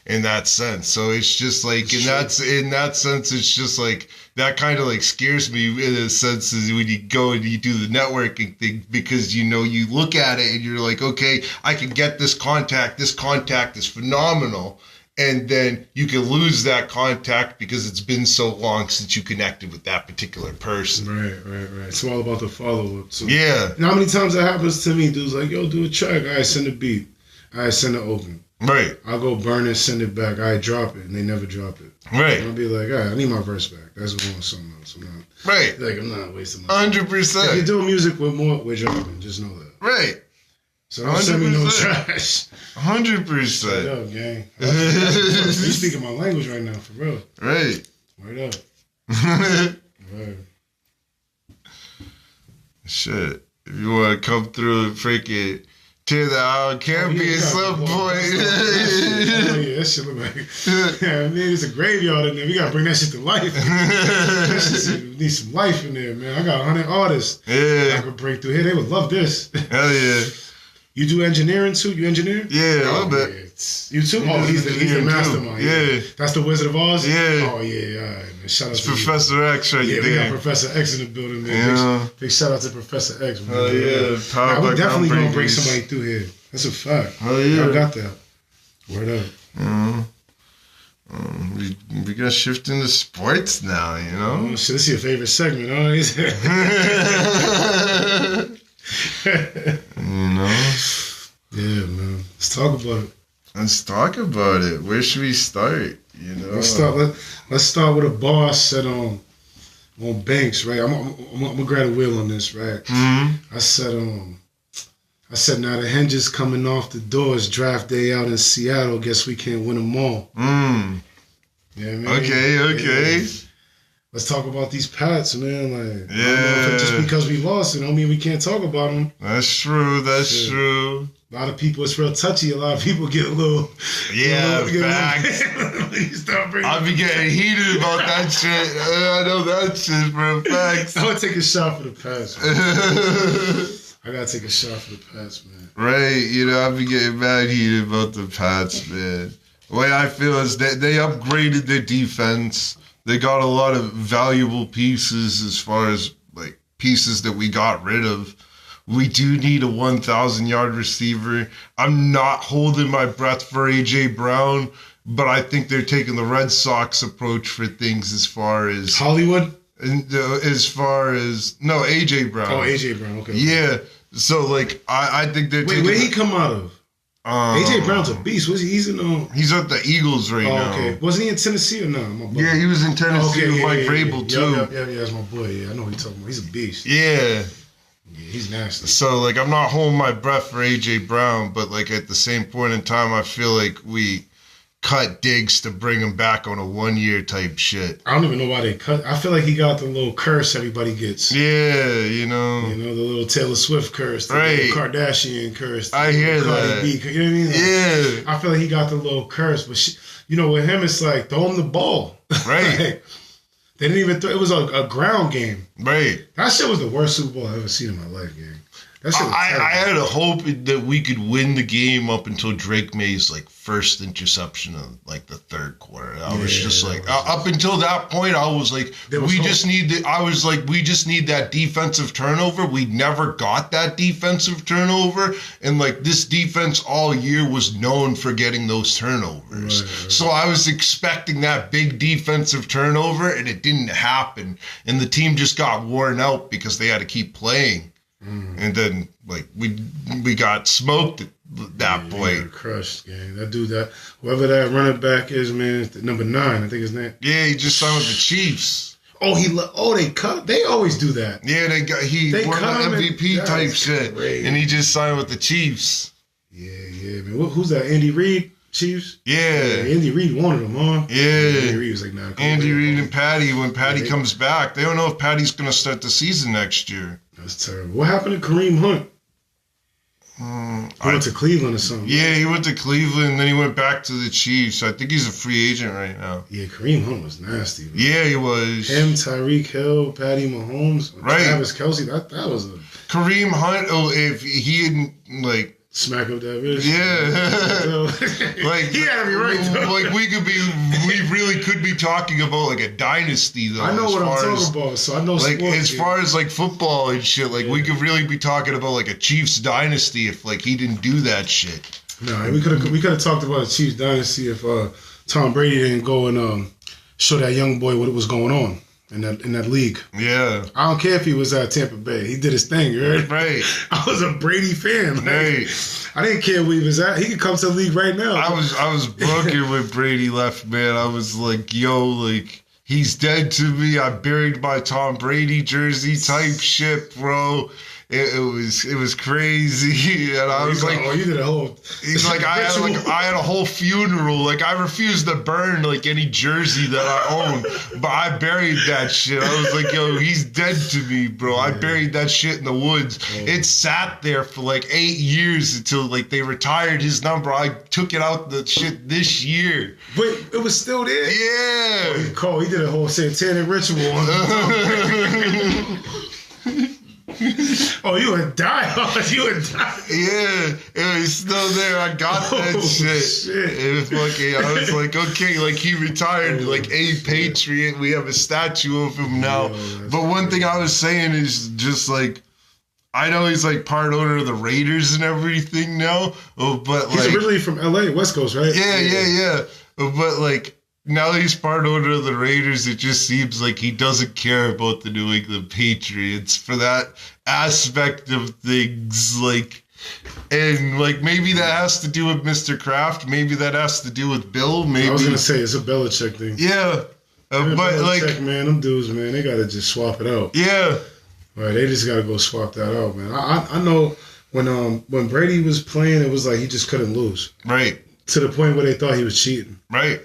Speaker 1: in that sense. So it's just like in that sense, it's just like that kind of like scares me in a sense is when you go and you do the networking thing, because you know you look at it and you're like, okay, I can get this contact is phenomenal, and then you can lose that contact because it's been so long since you connected with that particular person.
Speaker 2: Right. It's all about the follow up. So,
Speaker 1: yeah.
Speaker 2: You know how many times that happens to me? Dudes like, yo, do a track. All right, send a beat. All right, send it open.
Speaker 1: Right.
Speaker 2: I'll go burn it, send it back. I drop it, and they never drop it.
Speaker 1: Right.
Speaker 2: I'll be like, all right, I need my verse back. That's what I want something else. I'm not.
Speaker 1: Right.
Speaker 2: Like, I'm not wasting my time.
Speaker 1: 100%.
Speaker 2: If you're doing music with more, we're dropping. Just know that.
Speaker 1: Right.
Speaker 2: So don't send me no
Speaker 1: 100%.
Speaker 2: trash.
Speaker 1: 100%.
Speaker 2: Straight up, gang. You speaking my language right now, for real.
Speaker 1: Right.
Speaker 2: Word up. Word.
Speaker 1: Shit. If you want to come through and freaking tear the out Caribbean at some point.
Speaker 2: Oh, yeah, that shit look like, yeah, man, it's a graveyard in there. We got to bring that shit to life. We need some life in there, man. I got 100 artists.
Speaker 1: Yeah.
Speaker 2: I could break through here. They would love this.
Speaker 1: Hell yeah.
Speaker 2: You do engineering too? You engineer?
Speaker 1: Yeah, a little bit.
Speaker 2: Yeah. You too? Oh, he's the mastermind.
Speaker 1: Yeah.
Speaker 2: That's the Wizard of Oz?
Speaker 1: Yeah.
Speaker 2: Oh, yeah, all right, man. Shout out
Speaker 1: It's
Speaker 2: to
Speaker 1: Professor X right
Speaker 2: there.
Speaker 1: there.
Speaker 2: Yeah, we got Professor X in the building, man.
Speaker 1: Yeah.
Speaker 2: Big shout out to Professor X, man.
Speaker 1: Oh, yeah.
Speaker 2: Nah, we definitely going to bring somebody through here. That's a fact.
Speaker 1: Oh, yeah.
Speaker 2: I got that. Word up.
Speaker 1: We got to shift into sports now, you know?
Speaker 2: Oh, shit, this is your favorite segment, huh?
Speaker 1: You know?
Speaker 2: Yeah, man. Let's talk about it.
Speaker 1: Let's talk about it. Where should we start? You know?
Speaker 2: Let's start with a bar I said on Banks, right? I'm gonna grab a wheel on this, right?
Speaker 1: Mm-hmm.
Speaker 2: I said now the hinges coming off the doors. Draft day out in Seattle. Guess we can't win them all. Yeah, man.
Speaker 1: Okay.
Speaker 2: Yeah. Let's talk about these Pats, man. Like,
Speaker 1: yeah.
Speaker 2: I don't know if just because we lost, it don't mean we can't talk about them.
Speaker 1: That's true. That's true.
Speaker 2: A lot of people, it's real touchy. A lot of people get a little.
Speaker 1: Facts. I'll be getting heated about that shit. I know that shit for a fact.
Speaker 2: I'm gonna take a shot for the Pats. I gotta take a shot for the Pats, man.
Speaker 1: Right, you know, I'll be getting mad heated about the Pats, man. The way I feel is that they upgraded their defense. They got a lot of valuable pieces as far as like pieces that we got rid of. We do need a 1,000-yard receiver. I'm not holding my breath for A.J. Brown, but I think they're taking the Red Sox approach for things as far as...
Speaker 2: Hollywood?
Speaker 1: No, A.J. Brown.
Speaker 2: Oh, A.J. Brown, okay.
Speaker 1: Yeah, so, like, I think they're taking...
Speaker 2: Wait, where'd he come out of? A.J. Brown's a beast. He's at
Speaker 1: the Eagles right now.
Speaker 2: Okay. Wasn't he in Tennessee or no?
Speaker 1: Yeah, he was in Tennessee with Mike Vrabel, too.
Speaker 2: Yeah, that's my boy. Yeah, I know what you're talking about. He's a beast.
Speaker 1: Yeah.
Speaker 2: Yeah, he's nasty.
Speaker 1: So, like, I'm not holding my breath for A.J. Brown, but, like, at the same point in time, I feel like we cut Diggs to bring him back on a 1-year type shit.
Speaker 2: I don't even know why they cut. I feel like he got the little curse everybody gets.
Speaker 1: Yeah, you know.
Speaker 2: You know, the little Taylor Swift curse. The
Speaker 1: right.
Speaker 2: little Kardashian curse.
Speaker 1: I hear
Speaker 2: Cardi
Speaker 1: that.
Speaker 2: B, you know what I mean? Like,
Speaker 1: yeah.
Speaker 2: I feel like he got the little curse. But, you know, with him, it's like, throw him the ball.
Speaker 1: Right.
Speaker 2: Like, they didn't even throw. It was a ground game.
Speaker 1: Right.
Speaker 2: That shit was the worst Super Bowl I've ever seen in my life, gang. That shit was
Speaker 1: I
Speaker 2: terrible.
Speaker 1: had a hope that we could win the game up until Drake May's like first interception of like the third quarter. I was just like, up until that point, I was like, we just need that defensive turnover. We never got that defensive turnover, and like this defense all year was known for getting those turnovers. Right. So I was expecting that big defensive turnover, and it didn't happen, and the team just got worn out because they had to keep playing. And then, like, we got smoked at that point.
Speaker 2: Crushed, gang. That dude, whoever that running back is, man, number 9, I think his name.
Speaker 1: Yeah, he just signed with the Chiefs.
Speaker 2: They cut. They always do that.
Speaker 1: Yeah, they won the MVP type shit, and he just signed with the Chiefs.
Speaker 2: Yeah, man. Who's that? Andy Reid, Chiefs.
Speaker 1: Yeah,
Speaker 2: Andy Reid wanted him, huh?
Speaker 1: Yeah,
Speaker 2: Andy Reid was like, nah.
Speaker 1: Andy Reid and Patty. When Patty comes back, they don't know if Patty's gonna start the season next year.
Speaker 2: That's terrible. What happened to Kareem Hunt? He went to Cleveland or something.
Speaker 1: Yeah, he went to Cleveland, and then he went back to the Chiefs. I think he's a free agent right now.
Speaker 2: Yeah, Kareem Hunt was nasty. Man.
Speaker 1: Yeah, he was.
Speaker 2: Him, Tyreek Hill, Patty Mahomes, Travis Kelce. That was a
Speaker 1: Kareem Hunt. Oh, if he hadn't like.
Speaker 2: Smack up that bitch.
Speaker 1: Yeah. Like,
Speaker 2: he had to be right, though.
Speaker 1: Like, we really could be talking about, like, a dynasty, though.
Speaker 2: I know what I'm talking about, so I know
Speaker 1: like,
Speaker 2: sports.
Speaker 1: As far as, like, football and shit, like, we could really be talking about, like, a Chiefs dynasty if, like, he didn't do that shit.
Speaker 2: No, we could have talked about a Chiefs dynasty if Tom Brady didn't go and show that young boy what was going on. In that league.
Speaker 1: Yeah.
Speaker 2: I don't care if he was at Tampa Bay. He did his thing, right?
Speaker 1: Right.
Speaker 2: I was a Brady fan. Like,
Speaker 1: right.
Speaker 2: I didn't care where he was at. He could come to the league right now.
Speaker 1: I was broken when Brady left, man. I was like, yo, like, he's dead to me. I buried my Tom Brady jersey type shit, bro. It was crazy, and I was like,
Speaker 2: "Oh, you did a whole."
Speaker 1: He's like, I had a whole funeral. Like, I refused to burn like any jersey that I own, but I buried that shit. I was like, yo, he's dead to me, bro. I buried that shit in the woods. It sat there for like 8 years until like they retired his number. I took it out the shit this year,
Speaker 2: but it was still there.
Speaker 1: Yeah,
Speaker 2: he did a whole satanic ritual on Oh, you would die. You would die.
Speaker 1: Yeah, it was still there. I got that shit. It was fucking, I was like, okay, like he retired, like a patriot. We have a statue of him now. But one thing I was saying is just like, I know he's like part owner of the Raiders and everything now, but
Speaker 2: he's
Speaker 1: like
Speaker 2: originally from LA, West Coast, right?
Speaker 1: Yeah. But like, now that he's part owner of the Raiders, it just seems like he doesn't care about the New England Patriots for that aspect of things. Like, and like maybe that has to do with Mr. Kraft. Maybe that has to do with Bill. Maybe
Speaker 2: I was gonna say it's a Belichick thing.
Speaker 1: Yeah, but
Speaker 2: Belichick,
Speaker 1: like,
Speaker 2: man, them dudes, man, they gotta just swap it out.
Speaker 1: Yeah,
Speaker 2: right. They just gotta go swap that out, man. I know when Brady was playing, it was like he just couldn't lose.
Speaker 1: Right.
Speaker 2: To the point where they thought he was cheating.
Speaker 1: Right.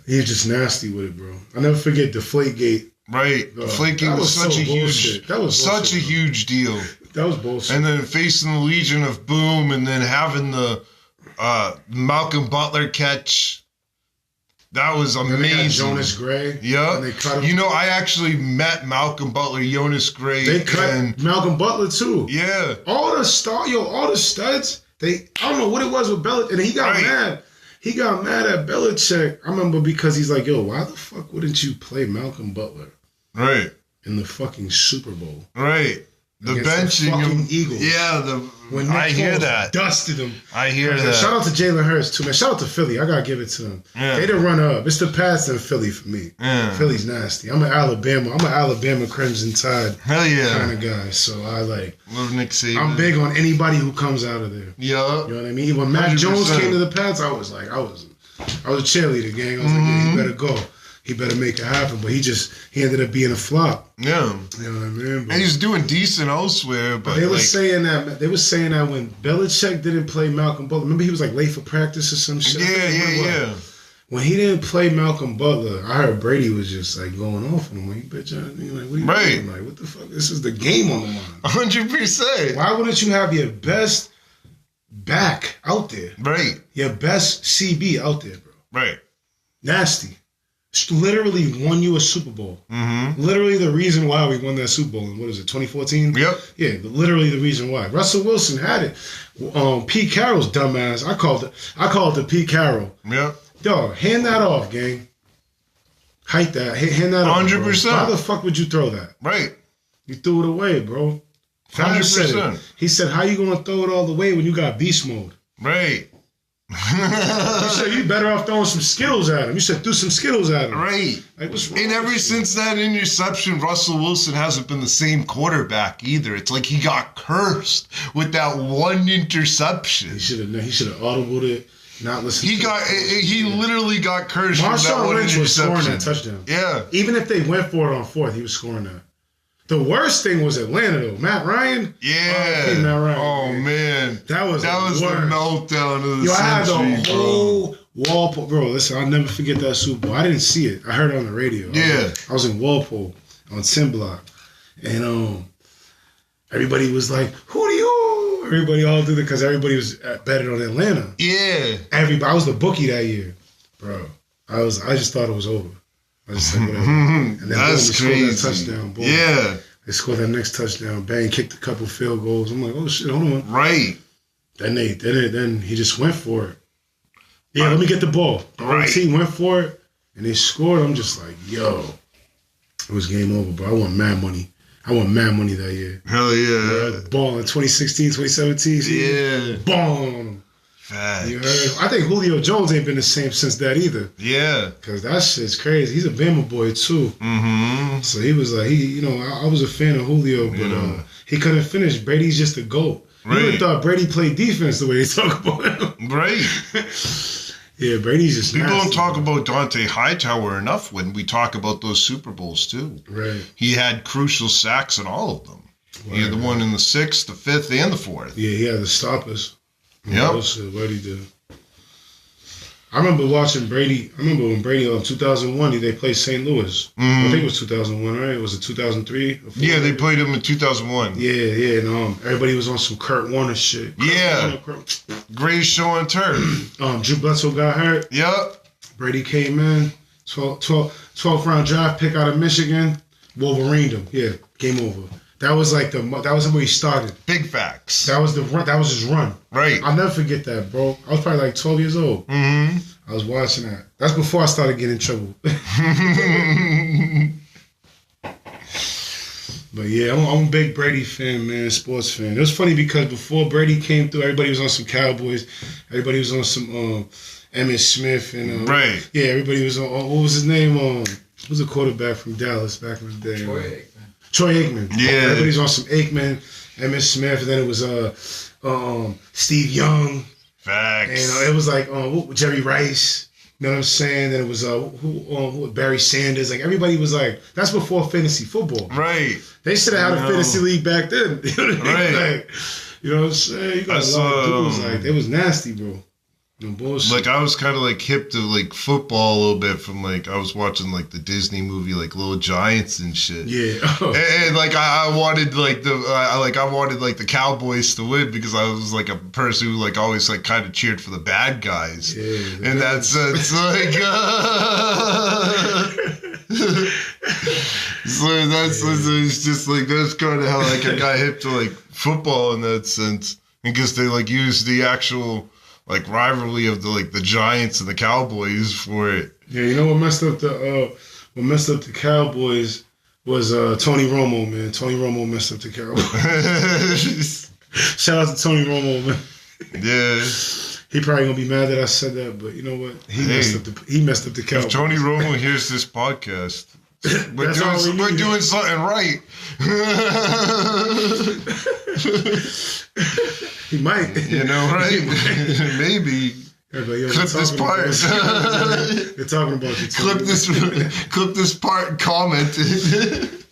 Speaker 2: He was just nasty with it, bro. I'll never forget Deflategate.
Speaker 1: Right. Deflategate was such a huge deal.
Speaker 2: That was bullshit.
Speaker 1: And then facing the Legion of Boom and then having the Malcolm Butler catch. That was amazing.
Speaker 2: Jonas Gray.
Speaker 1: Yeah. You know, I actually met Malcolm Butler, Jonas Gray.
Speaker 2: They cut Malcolm Butler too.
Speaker 1: Yeah.
Speaker 2: All the studs, I don't know what it was with Belichick, and he got mad. He got mad at Belichick. I remember because he's like, yo, why the fuck wouldn't you play Malcolm Butler?
Speaker 1: Right.
Speaker 2: In the fucking Super Bowl.
Speaker 1: Right. The benching
Speaker 2: fucking Eagles.
Speaker 1: Yeah,
Speaker 2: when Nick
Speaker 1: I hear
Speaker 2: Foles
Speaker 1: that.
Speaker 2: Dusted them.
Speaker 1: I hear that.
Speaker 2: Shout out to Jalen Hurts too, man. Shout out to Philly. I gotta give it to them.
Speaker 1: Yeah.
Speaker 2: They the runner up. It's the Pats and Philly for me.
Speaker 1: Yeah.
Speaker 2: Philly's nasty. I'm an Alabama Crimson Tide kind of guy. So I like
Speaker 1: love Nick Saban.
Speaker 2: I'm big on anybody who comes out of there.
Speaker 1: Yeah.
Speaker 2: You know what I mean? When Mac 100%. Jones came to the Pats, I was a cheerleader, gang. I was like, yeah, he better go. He better make it happen. But he ended up being a flop.
Speaker 1: Yeah.
Speaker 2: You know what I mean?
Speaker 1: But, and he's doing decent elsewhere. But
Speaker 2: they were saying that when Belichick didn't play Malcolm Butler, remember he was like late for practice or some shit?
Speaker 1: Yeah.
Speaker 2: When he didn't play Malcolm Butler, I heard Brady was just like going off on him. Like, bitch, what are you doing? Like, what the fuck? This is the game on the line.
Speaker 1: 100%.
Speaker 2: Why wouldn't you have your best back out there?
Speaker 1: Right.
Speaker 2: Your best CB out there, bro.
Speaker 1: Right.
Speaker 2: Nasty. literally won you a Super Bowl.
Speaker 1: Mm-hmm.
Speaker 2: Literally the reason why we won that Super Bowl in, what is it, 2014?
Speaker 1: Yep.
Speaker 2: Yeah, but literally the reason why. Russell Wilson had it. Pete Carroll's dumbass. I called it Pete Carroll.
Speaker 1: Yep.
Speaker 2: Dog, hand that off, gang. Hike that. Hand that off.
Speaker 1: 100%.
Speaker 2: Why the fuck would you throw that?
Speaker 1: Right.
Speaker 2: You threw it away, bro. 100%. He said, how you going to throw it all the way when you got beast mode?
Speaker 1: Right.
Speaker 2: You said you better off throwing some Skittles at him. You said throw some Skittles at him.
Speaker 1: Right.
Speaker 2: Like, what's wrong
Speaker 1: And ever
Speaker 2: with you?
Speaker 1: since that interception, Russell Wilson hasn't been the same quarterback either. It's like he got cursed with that one interception.
Speaker 2: He should have audibled it, not listened
Speaker 1: He literally got cursed with that
Speaker 2: Marshawn
Speaker 1: one
Speaker 2: Lynch was scoring
Speaker 1: interception.
Speaker 2: that touchdown.
Speaker 1: Yeah.
Speaker 2: Even if they went for it on fourth, he was scoring that. The worst thing was Atlanta, though. Matt Ryan.
Speaker 1: Yeah.
Speaker 2: Hey, Matt Ryan.
Speaker 1: Oh, man.
Speaker 2: That was
Speaker 1: the meltdown of the
Speaker 2: Yo, I had
Speaker 1: century,
Speaker 2: the
Speaker 1: bro.
Speaker 2: whole Walpole. Bro, listen, I'll never forget that Super Bowl. I didn't see it. I heard it on the radio.
Speaker 1: Yeah.
Speaker 2: I was in Walpole on 10 Block. And everybody was like, who do you? Everybody all did it because everybody was betting on Atlanta.
Speaker 1: Yeah.
Speaker 2: I was the bookie that year. Bro, I just thought it was over. I just said whatever. And then
Speaker 1: That's
Speaker 2: boom, they
Speaker 1: crazy.
Speaker 2: scored that touchdown. Boom.
Speaker 1: Yeah.
Speaker 2: They scored that next touchdown. Bang, kicked a couple field goals. I'm like, oh shit, hold on.
Speaker 1: Right.
Speaker 2: Then he just went for it. Yeah, let me get the ball. The whole team went for it, and they scored. I'm just like, yo, it was game over, bro. I want mad money. I want mad money that year.
Speaker 1: Hell yeah.
Speaker 2: Ball in 2016, 2017.
Speaker 1: Yeah.
Speaker 2: Ball on him.
Speaker 1: Facts.
Speaker 2: You heard? I think Julio Jones ain't been the same since that either.
Speaker 1: Yeah.
Speaker 2: Because that shit's crazy. He's a Bama boy, too.
Speaker 1: Mm-hmm.
Speaker 2: So he was like, I was a fan of Julio, but he couldn't finish. Brady's just a GOAT. You would have thought Brady played defense the way they talk about him.
Speaker 1: Right.
Speaker 2: Yeah, Brady's just
Speaker 1: People
Speaker 2: nasty,
Speaker 1: don't talk
Speaker 2: bro.
Speaker 1: about Dante Hightower enough when we talk about those Super Bowls, too.
Speaker 2: Right.
Speaker 1: He had crucial sacks in all of them. He had the one in the 6th, the 5th, and the 4th.
Speaker 2: Yeah, he had the stoppers.
Speaker 1: Yep.
Speaker 2: What he did. I remember watching Brady. I remember when Brady, 2001, they played St. Louis. I think it was 2001, right? Was it 2003?
Speaker 1: Yeah, they played him in 2001.
Speaker 2: Yeah, and everybody was on some Kurt Warner shit.
Speaker 1: Great show on turf.
Speaker 2: Drew Bledsoe got hurt.
Speaker 1: Yep.
Speaker 2: Brady came in, 12th round draft pick out of Michigan. Wolverined him. Yeah, game over. That was like that was where he started.
Speaker 1: Big facts.
Speaker 2: That was the run. That was his run.
Speaker 1: Right.
Speaker 2: I'll never forget that, bro. I was probably like 12 years old.
Speaker 1: Mm-hmm.
Speaker 2: I was watching that. That's before I started getting in trouble. But yeah, I'm a big Brady fan, man, sports fan. It was funny because before Brady came through, everybody was on some Cowboys. Everybody was on some Emmitt Smith. And
Speaker 1: right.
Speaker 2: Yeah, everybody was on, what was his name? Who was a quarterback from Dallas back in the day? Troy Aikman.
Speaker 1: Yeah.
Speaker 2: Everybody's on some Aikman, Emmitt Smith, and then it was Steve Young.
Speaker 1: Facts.
Speaker 2: And it was like Jerry Rice. You know what I'm saying? Then it was Barry Sanders. Like everybody was like, that's before fantasy football.
Speaker 1: Right.
Speaker 2: They should have had a fantasy league back then. You know what I mean?
Speaker 1: Right.
Speaker 2: Like, you know what I'm saying? You got a lot of dudes like it was nasty, bro. No bullshit.
Speaker 1: Like I was kind of like hip to like football a little bit from like I was watching like the Disney movie like Little Giants and shit.
Speaker 2: Yeah.
Speaker 1: And like I wanted like I wanted like the Cowboys to win because I was like a person who like always like kind of cheered for the bad guys.
Speaker 2: Yeah.
Speaker 1: In that sense, like. So that's it's just like that's kind of how like I got hip to like football in that sense, because they like use the actual like rivalry of the Giants and the Cowboys for it.
Speaker 2: Yeah, you know what messed up the Cowboys was Tony Romo, man. Tony Romo messed up the Cowboys. Shout out to Tony Romo, man.
Speaker 1: Yeah.
Speaker 2: He probably gonna be mad that I said that, but you know what? He messed up the Cowboys.
Speaker 1: If Tony Romo hears this podcast, we're doing something right.
Speaker 2: He might.
Speaker 1: You know, right? Maybe.
Speaker 2: Clip
Speaker 1: this part.
Speaker 2: They're talking about you.
Speaker 1: Clip this part and comment.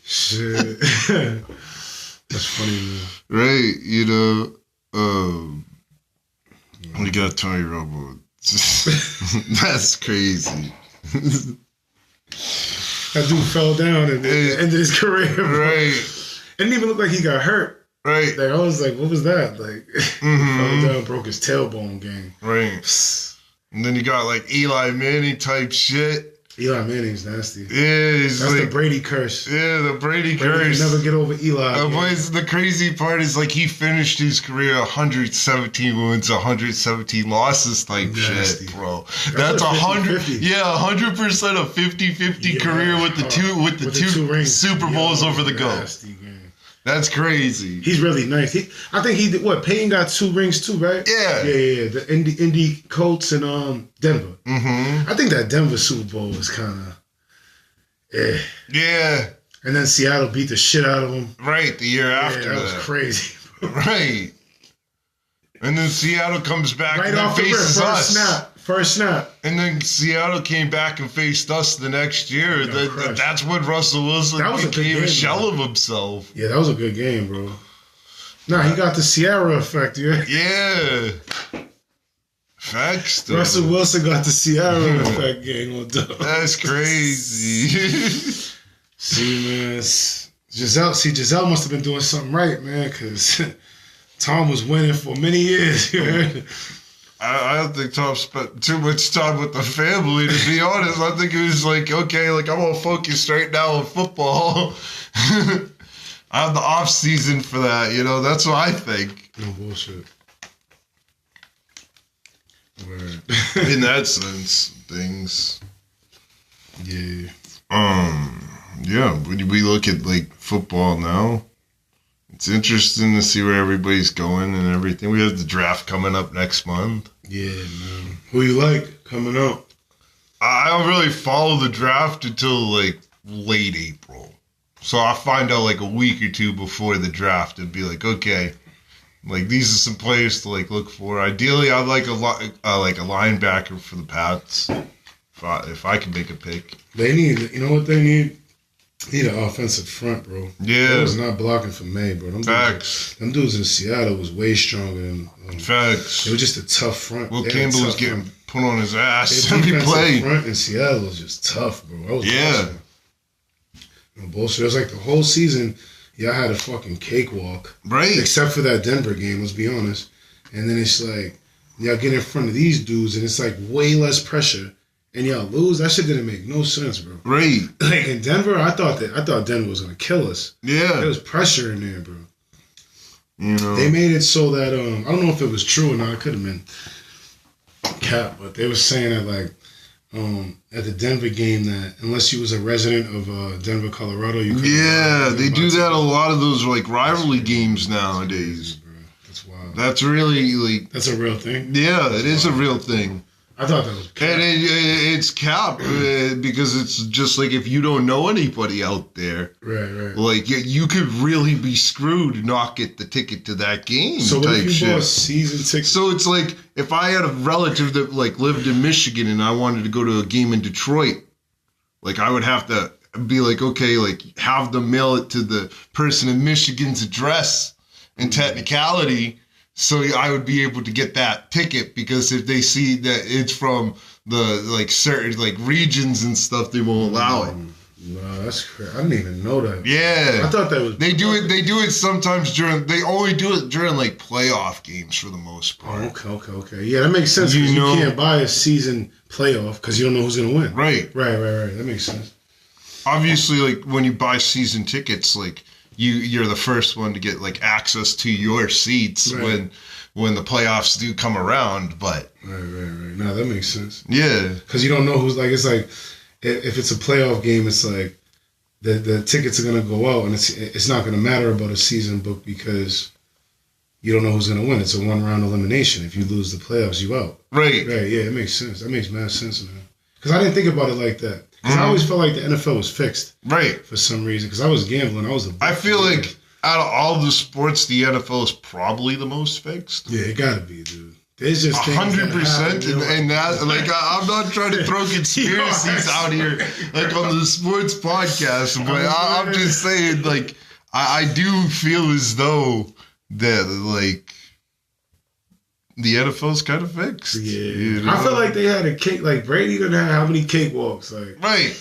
Speaker 2: Shit. That's funny, man.
Speaker 1: Right, you know. We got Tony Romo. That's crazy.
Speaker 2: That dude fell down at the end of his career. Bro.
Speaker 1: Right.
Speaker 2: It didn't even look like he got hurt.
Speaker 1: Right.
Speaker 2: Like, I was like, what was that? Like, fell down, broke his tailbone, gang.
Speaker 1: Right. And then you got like Eli Manning type shit.
Speaker 2: Eli Manning's nasty.
Speaker 1: Yeah,
Speaker 2: that's like, the Brady curse.
Speaker 1: Yeah, the Brady
Speaker 2: curse. Can never get over Eli.
Speaker 1: The crazy part is like he finished his career 117 wins, 117 losses type nasty shit, bro. That's 100. Yeah, 100% a 50-50 career with the two Super Bowls over the go. That's crazy.
Speaker 2: He's really nice. I think he did what? Peyton got 2 rings too, right?
Speaker 1: Yeah.
Speaker 2: Yeah. The Indy Colts and Denver.
Speaker 1: Mm-hmm.
Speaker 2: I think that Denver Super Bowl was kind of,
Speaker 1: Yeah.
Speaker 2: And then Seattle beat the shit out of them.
Speaker 1: Right, the year after that.
Speaker 2: That was crazy.
Speaker 1: Right. And then Seattle comes back
Speaker 2: right
Speaker 1: and
Speaker 2: off
Speaker 1: faces
Speaker 2: the
Speaker 1: us.
Speaker 2: First snap.
Speaker 1: And then Seattle came back and faced us the next year. That's when Russell Wilson became a shell of himself.
Speaker 2: Yeah, that was a good game, bro. Nah, he got the Sierra effect, yeah.
Speaker 1: Yeah. Facts, dude.
Speaker 2: Russell Wilson got the Sierra effect game on dub.
Speaker 1: That's crazy.
Speaker 2: See, man, Giselle must have been doing something right, man, because Tom was winning for many years.
Speaker 1: I don't think Tom spent too much time with the family, to be honest. I think it was like, okay, like I'm gonna focus right now on football. I have the off season for that, that's what I think.
Speaker 2: No bullshit. Word.
Speaker 1: In that sense, things.
Speaker 2: Yeah.
Speaker 1: Yeah, when we look at like football now, it's interesting to see where everybody's going and everything. We have the draft coming up next month.
Speaker 2: Yeah, man. Who you like coming up?
Speaker 1: I don't really follow the draft until like late April. So I find out like a week or two before the draft and be like, okay, like these are some players to like look for. Ideally, I'd like a linebacker for the Pats if I can make a pick.
Speaker 2: They need, you know what they need? Need an offensive front, bro.
Speaker 1: Yeah.
Speaker 2: They was not blocking for May, bro.
Speaker 1: Facts.
Speaker 2: Them dudes in Seattle was way stronger than...
Speaker 1: Facts.
Speaker 2: It was just a tough front.
Speaker 1: Will Campbell was getting put on his ass every play.
Speaker 2: Front in Seattle was just tough, bro. I was
Speaker 1: watching.
Speaker 2: No bullshit. It was like the whole season, y'all had a fucking cakewalk.
Speaker 1: Right.
Speaker 2: Except for that Denver game, let's be honest. And then it's like, y'all get in front of these dudes, and it's like way less pressure. And y'all lose. That shit didn't make no sense, bro.
Speaker 1: Right.
Speaker 2: Like in Denver, I thought Denver was gonna kill us.
Speaker 1: Yeah.
Speaker 2: There was pressure in there, bro. They made it so that I don't know if it was true or not. It could have been cap, but they were saying that like at the Denver game that unless you was a resident of Denver, Colorado, you couldn't.
Speaker 1: Yeah, they do that a lot of those like rivalry games nowadays.
Speaker 2: Bro. That's wild.
Speaker 1: That's really like.
Speaker 2: That's a real thing.
Speaker 1: Yeah, it is a real thing.
Speaker 2: I thought that was cap.
Speaker 1: And it's cap because it's just like if you don't know anybody out there,
Speaker 2: right.
Speaker 1: Like you could really be screwed and not get the ticket to that game.
Speaker 2: So what if you bought
Speaker 1: shit.
Speaker 2: Season tickets?
Speaker 1: So it's like if I had a relative that like lived in Michigan and I wanted to go to a game in Detroit, like I would have to be like, okay, like have them mail it to the person in Michigan's address in technicality. So I would be able to get that ticket because if they see that it's from the like certain like regions and stuff, they won't allow it.
Speaker 2: No, that's crazy. I didn't even know that.
Speaker 1: Yeah,
Speaker 2: I thought that was.
Speaker 1: They do it. They do it sometimes during. They only do it during like playoff games for the most part.
Speaker 2: Oh, okay. Yeah, that makes sense because you can't buy a season playoff because you don't know who's gonna win.
Speaker 1: Right.
Speaker 2: That makes sense.
Speaker 1: Obviously, like when you buy season tickets, like. You're the first one to get like access to your seats when the playoffs do come around, but
Speaker 2: right. No, that makes sense.
Speaker 1: Yeah,
Speaker 2: because you don't know who's like. It's like if it's a playoff game, it's like the tickets are gonna go out, and it's not gonna matter about a season book because you don't know who's gonna win. It's a 1-round elimination. If you lose the playoffs, you out.
Speaker 1: Right.
Speaker 2: Yeah, it makes sense. That makes mad sense, man. Because I didn't think about it like that. Because I always felt like the NFL was fixed.
Speaker 1: Right.
Speaker 2: For some reason. Because I was gambling.
Speaker 1: I feel like out of all the sports, the NFL is probably the most fixed.
Speaker 2: Yeah, it gotta be, dude. There's just
Speaker 1: 100%, and that like I'm not trying to throw conspiracies out here like on the sports podcast, but I'm just saying like I do feel as though that like the NFL's kind of fixed.
Speaker 2: Yeah, I feel like they had a cake. Like Brady didn't have how many cakewalks? Like
Speaker 1: right,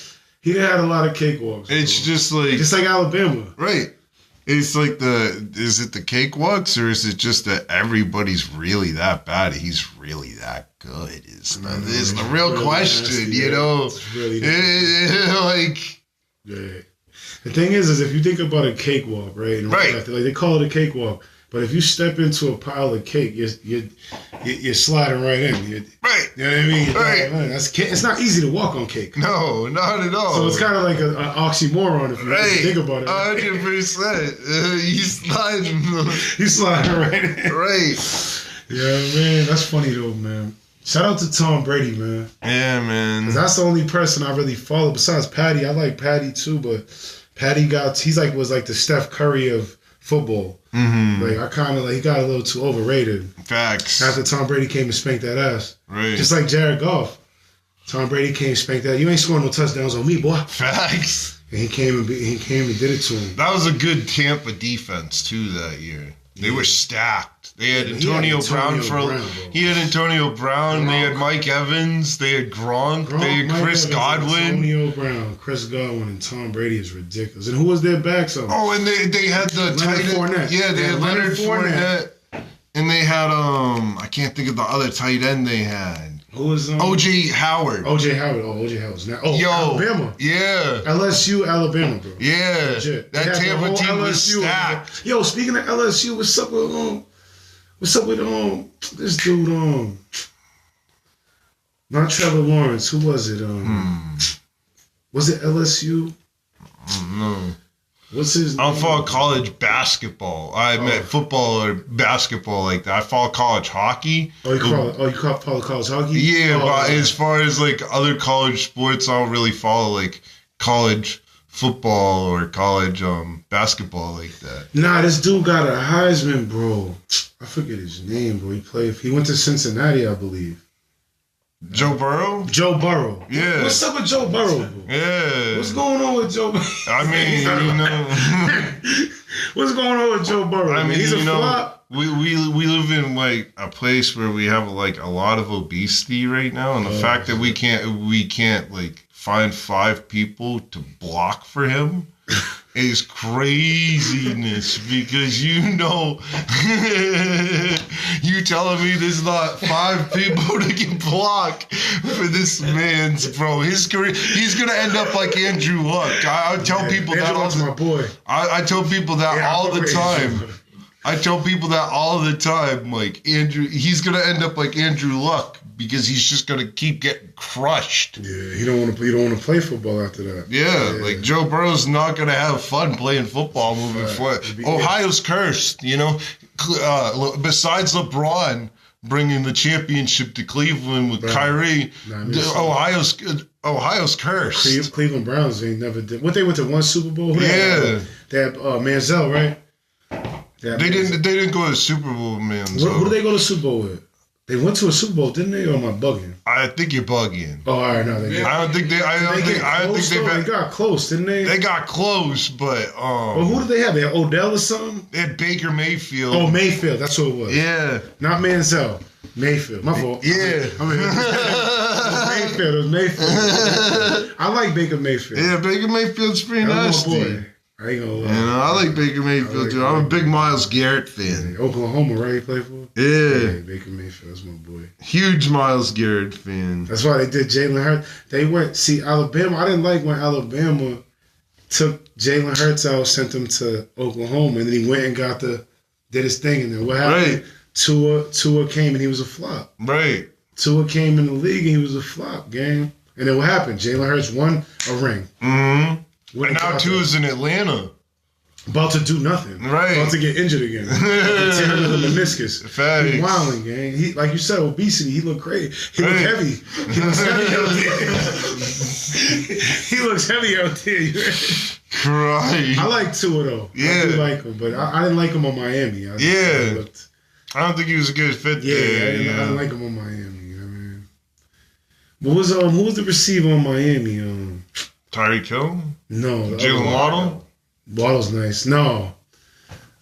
Speaker 2: he didn't have a lot of cakewalks.
Speaker 1: It's just like
Speaker 2: Alabama.
Speaker 1: Right. It's like is it the cakewalks or is it just that everybody's really that bad? He's really that good is the real really question, nasty, you know? It's really like...
Speaker 2: Yeah. The thing is if you think about a cakewalk, right?
Speaker 1: Right.
Speaker 2: Like they call it a cakewalk. But if you step into a pile of cake, you're sliding right in.
Speaker 1: Right.
Speaker 2: You know what I mean?
Speaker 1: Right.
Speaker 2: It's not easy to walk on cake.
Speaker 1: No, not at all.
Speaker 2: So it's kind of like an oxymoron if you think about it.
Speaker 1: 100%. You sliding.
Speaker 2: You sliding right in.
Speaker 1: Right.
Speaker 2: Yeah, man. That's funny though, man. Shout out to Tom Brady, man.
Speaker 1: Yeah, man.
Speaker 2: 'Cause that's the only person I really follow besides Patty. I like Patty too, but Patty was like the Steph Curry of football.
Speaker 1: Mm-hmm.
Speaker 2: Like I kind of he got a little too overrated.
Speaker 1: Facts.
Speaker 2: After Tom Brady came and spanked that ass.
Speaker 1: Right.
Speaker 2: Just like Jared Goff. Tom Brady came and spanked that. You ain't scoring no touchdowns on me, boy.
Speaker 1: Facts.
Speaker 2: And he came and did it to him.
Speaker 1: That was a good Tampa defense too that year. They were stacked. They had Antonio Brown. He had Antonio Brown. They had Mike Evans. They had Gronk. They had Chris Godwin.
Speaker 2: Antonio Brown, Chris Godwin, and Tom Brady is ridiculous. And who was their backs on?
Speaker 1: Oh, and they had the tight end.
Speaker 2: Fournette.
Speaker 1: Yeah, they had Leonard Fournette. And they had I can't think of the other tight end they had.
Speaker 2: Who was
Speaker 1: O.J. Howard.
Speaker 2: O.J. Howard. Oh, O.J. Howard's now. Oh,
Speaker 1: yo,
Speaker 2: Alabama.
Speaker 1: Yeah.
Speaker 2: LSU, Alabama, bro.
Speaker 1: Yeah.
Speaker 2: Legit.
Speaker 1: That Tampa team was stacked.
Speaker 2: Yo, speaking of LSU, what's up with this dude not Trevor Lawrence. Who was it? Was it LSU?
Speaker 1: No.
Speaker 2: What's his name?
Speaker 1: I don't follow college basketball. I meant football or basketball like that. I follow college hockey.
Speaker 2: You follow college hockey?
Speaker 1: Yeah, but as far as like other college sports, I don't really follow like college football or college basketball like that.
Speaker 2: Nah, this dude got a Heisman, bro. I forget his name, bro. He went to Cincinnati, I believe.
Speaker 1: Joe Burrow?
Speaker 2: Joe Burrow.
Speaker 1: Yeah.
Speaker 2: What's up with Joe Burrow, bro?
Speaker 1: Yeah.
Speaker 2: What's going on with Joe Burrow?
Speaker 1: I mean, you know.
Speaker 2: What's going on with Joe Burrow? I mean, he's a flop.
Speaker 1: We live in like a place where we have like a lot of obesity right now, and the fact that we can't like find 5 people to block for him is craziness because you telling me there's not 5 people to get blocked for this man's bro. His career, he's gonna end up like Andrew Luck. I tell people that all
Speaker 2: my boy.
Speaker 1: I tell people that all the time. I tell people that all the time. Like Andrew, he's gonna end up like Andrew Luck because he's just gonna keep getting crushed.
Speaker 2: Yeah, you don't want to play football after that.
Speaker 1: Yeah, like Joe Burrow's not gonna have fun playing football moving forward. Ohio's cursed, you know. Besides LeBron bringing the championship to Cleveland with Kyrie, Ohio's cursed.
Speaker 2: Cleveland Browns ain't never did. What, they went to one Super Bowl? They had Manziel, right?
Speaker 1: They didn't go to the Super Bowl, man.
Speaker 2: Who did they go to the Super Bowl with? They went to a Super Bowl, didn't they? Or am I bugging?
Speaker 1: I think you're bugging.
Speaker 2: Oh, all right, no, they did.
Speaker 1: I don't think
Speaker 2: they got close, didn't they?
Speaker 1: They got close, but
Speaker 2: well, who did they have? They had Odell or something?
Speaker 1: They had Baker Mayfield.
Speaker 2: Oh, Mayfield, that's what it was.
Speaker 1: Yeah,
Speaker 2: not Manziel. Mayfield, my fault.
Speaker 1: Yeah,
Speaker 2: it was Mayfield. I like Baker Mayfield.
Speaker 1: Yeah, Baker Mayfield's pretty nasty.
Speaker 2: I ain't gonna lie.
Speaker 1: I like Baker Mayfield too. I'm a big Myles Garrett fan.
Speaker 2: Yeah, Oklahoma, right? He played for?
Speaker 1: Yeah.
Speaker 2: Baker Mayfield, that's my boy.
Speaker 1: Huge Myles Garrett fan.
Speaker 2: That's why they did Jalen Hurts. They went, Alabama. I didn't like when Alabama took Jalen Hurts out, sent him to Oklahoma, and then he went and did his thing. And then what happened? Right. Tua came and he was a flop.
Speaker 1: Right.
Speaker 2: Tua came in the league and he was a flop, gang. And then what happened? Jalen Hurts won a ring.
Speaker 1: Mm-hmm. And now Tua's in Atlanta.
Speaker 2: About to do nothing.
Speaker 1: Right.
Speaker 2: About to get injured again. Tearing the meniscus.
Speaker 1: Facts.
Speaker 2: He's wilding, gang. He, like you said, obesity. He looked great. He looked heavy. He looks heavy out there. He looks heavy out there.
Speaker 1: Right.
Speaker 2: I like Tua, though.
Speaker 1: Yeah.
Speaker 2: I do like him, but I didn't like him on Miami.
Speaker 1: I don't think he was a good fit there.
Speaker 2: I didn't like him on Miami. You know what I mean? But who was the receiver on Miami?
Speaker 1: Tyreek Hill?
Speaker 2: No.
Speaker 1: Jalen Waddle?
Speaker 2: Waddle's nice. No.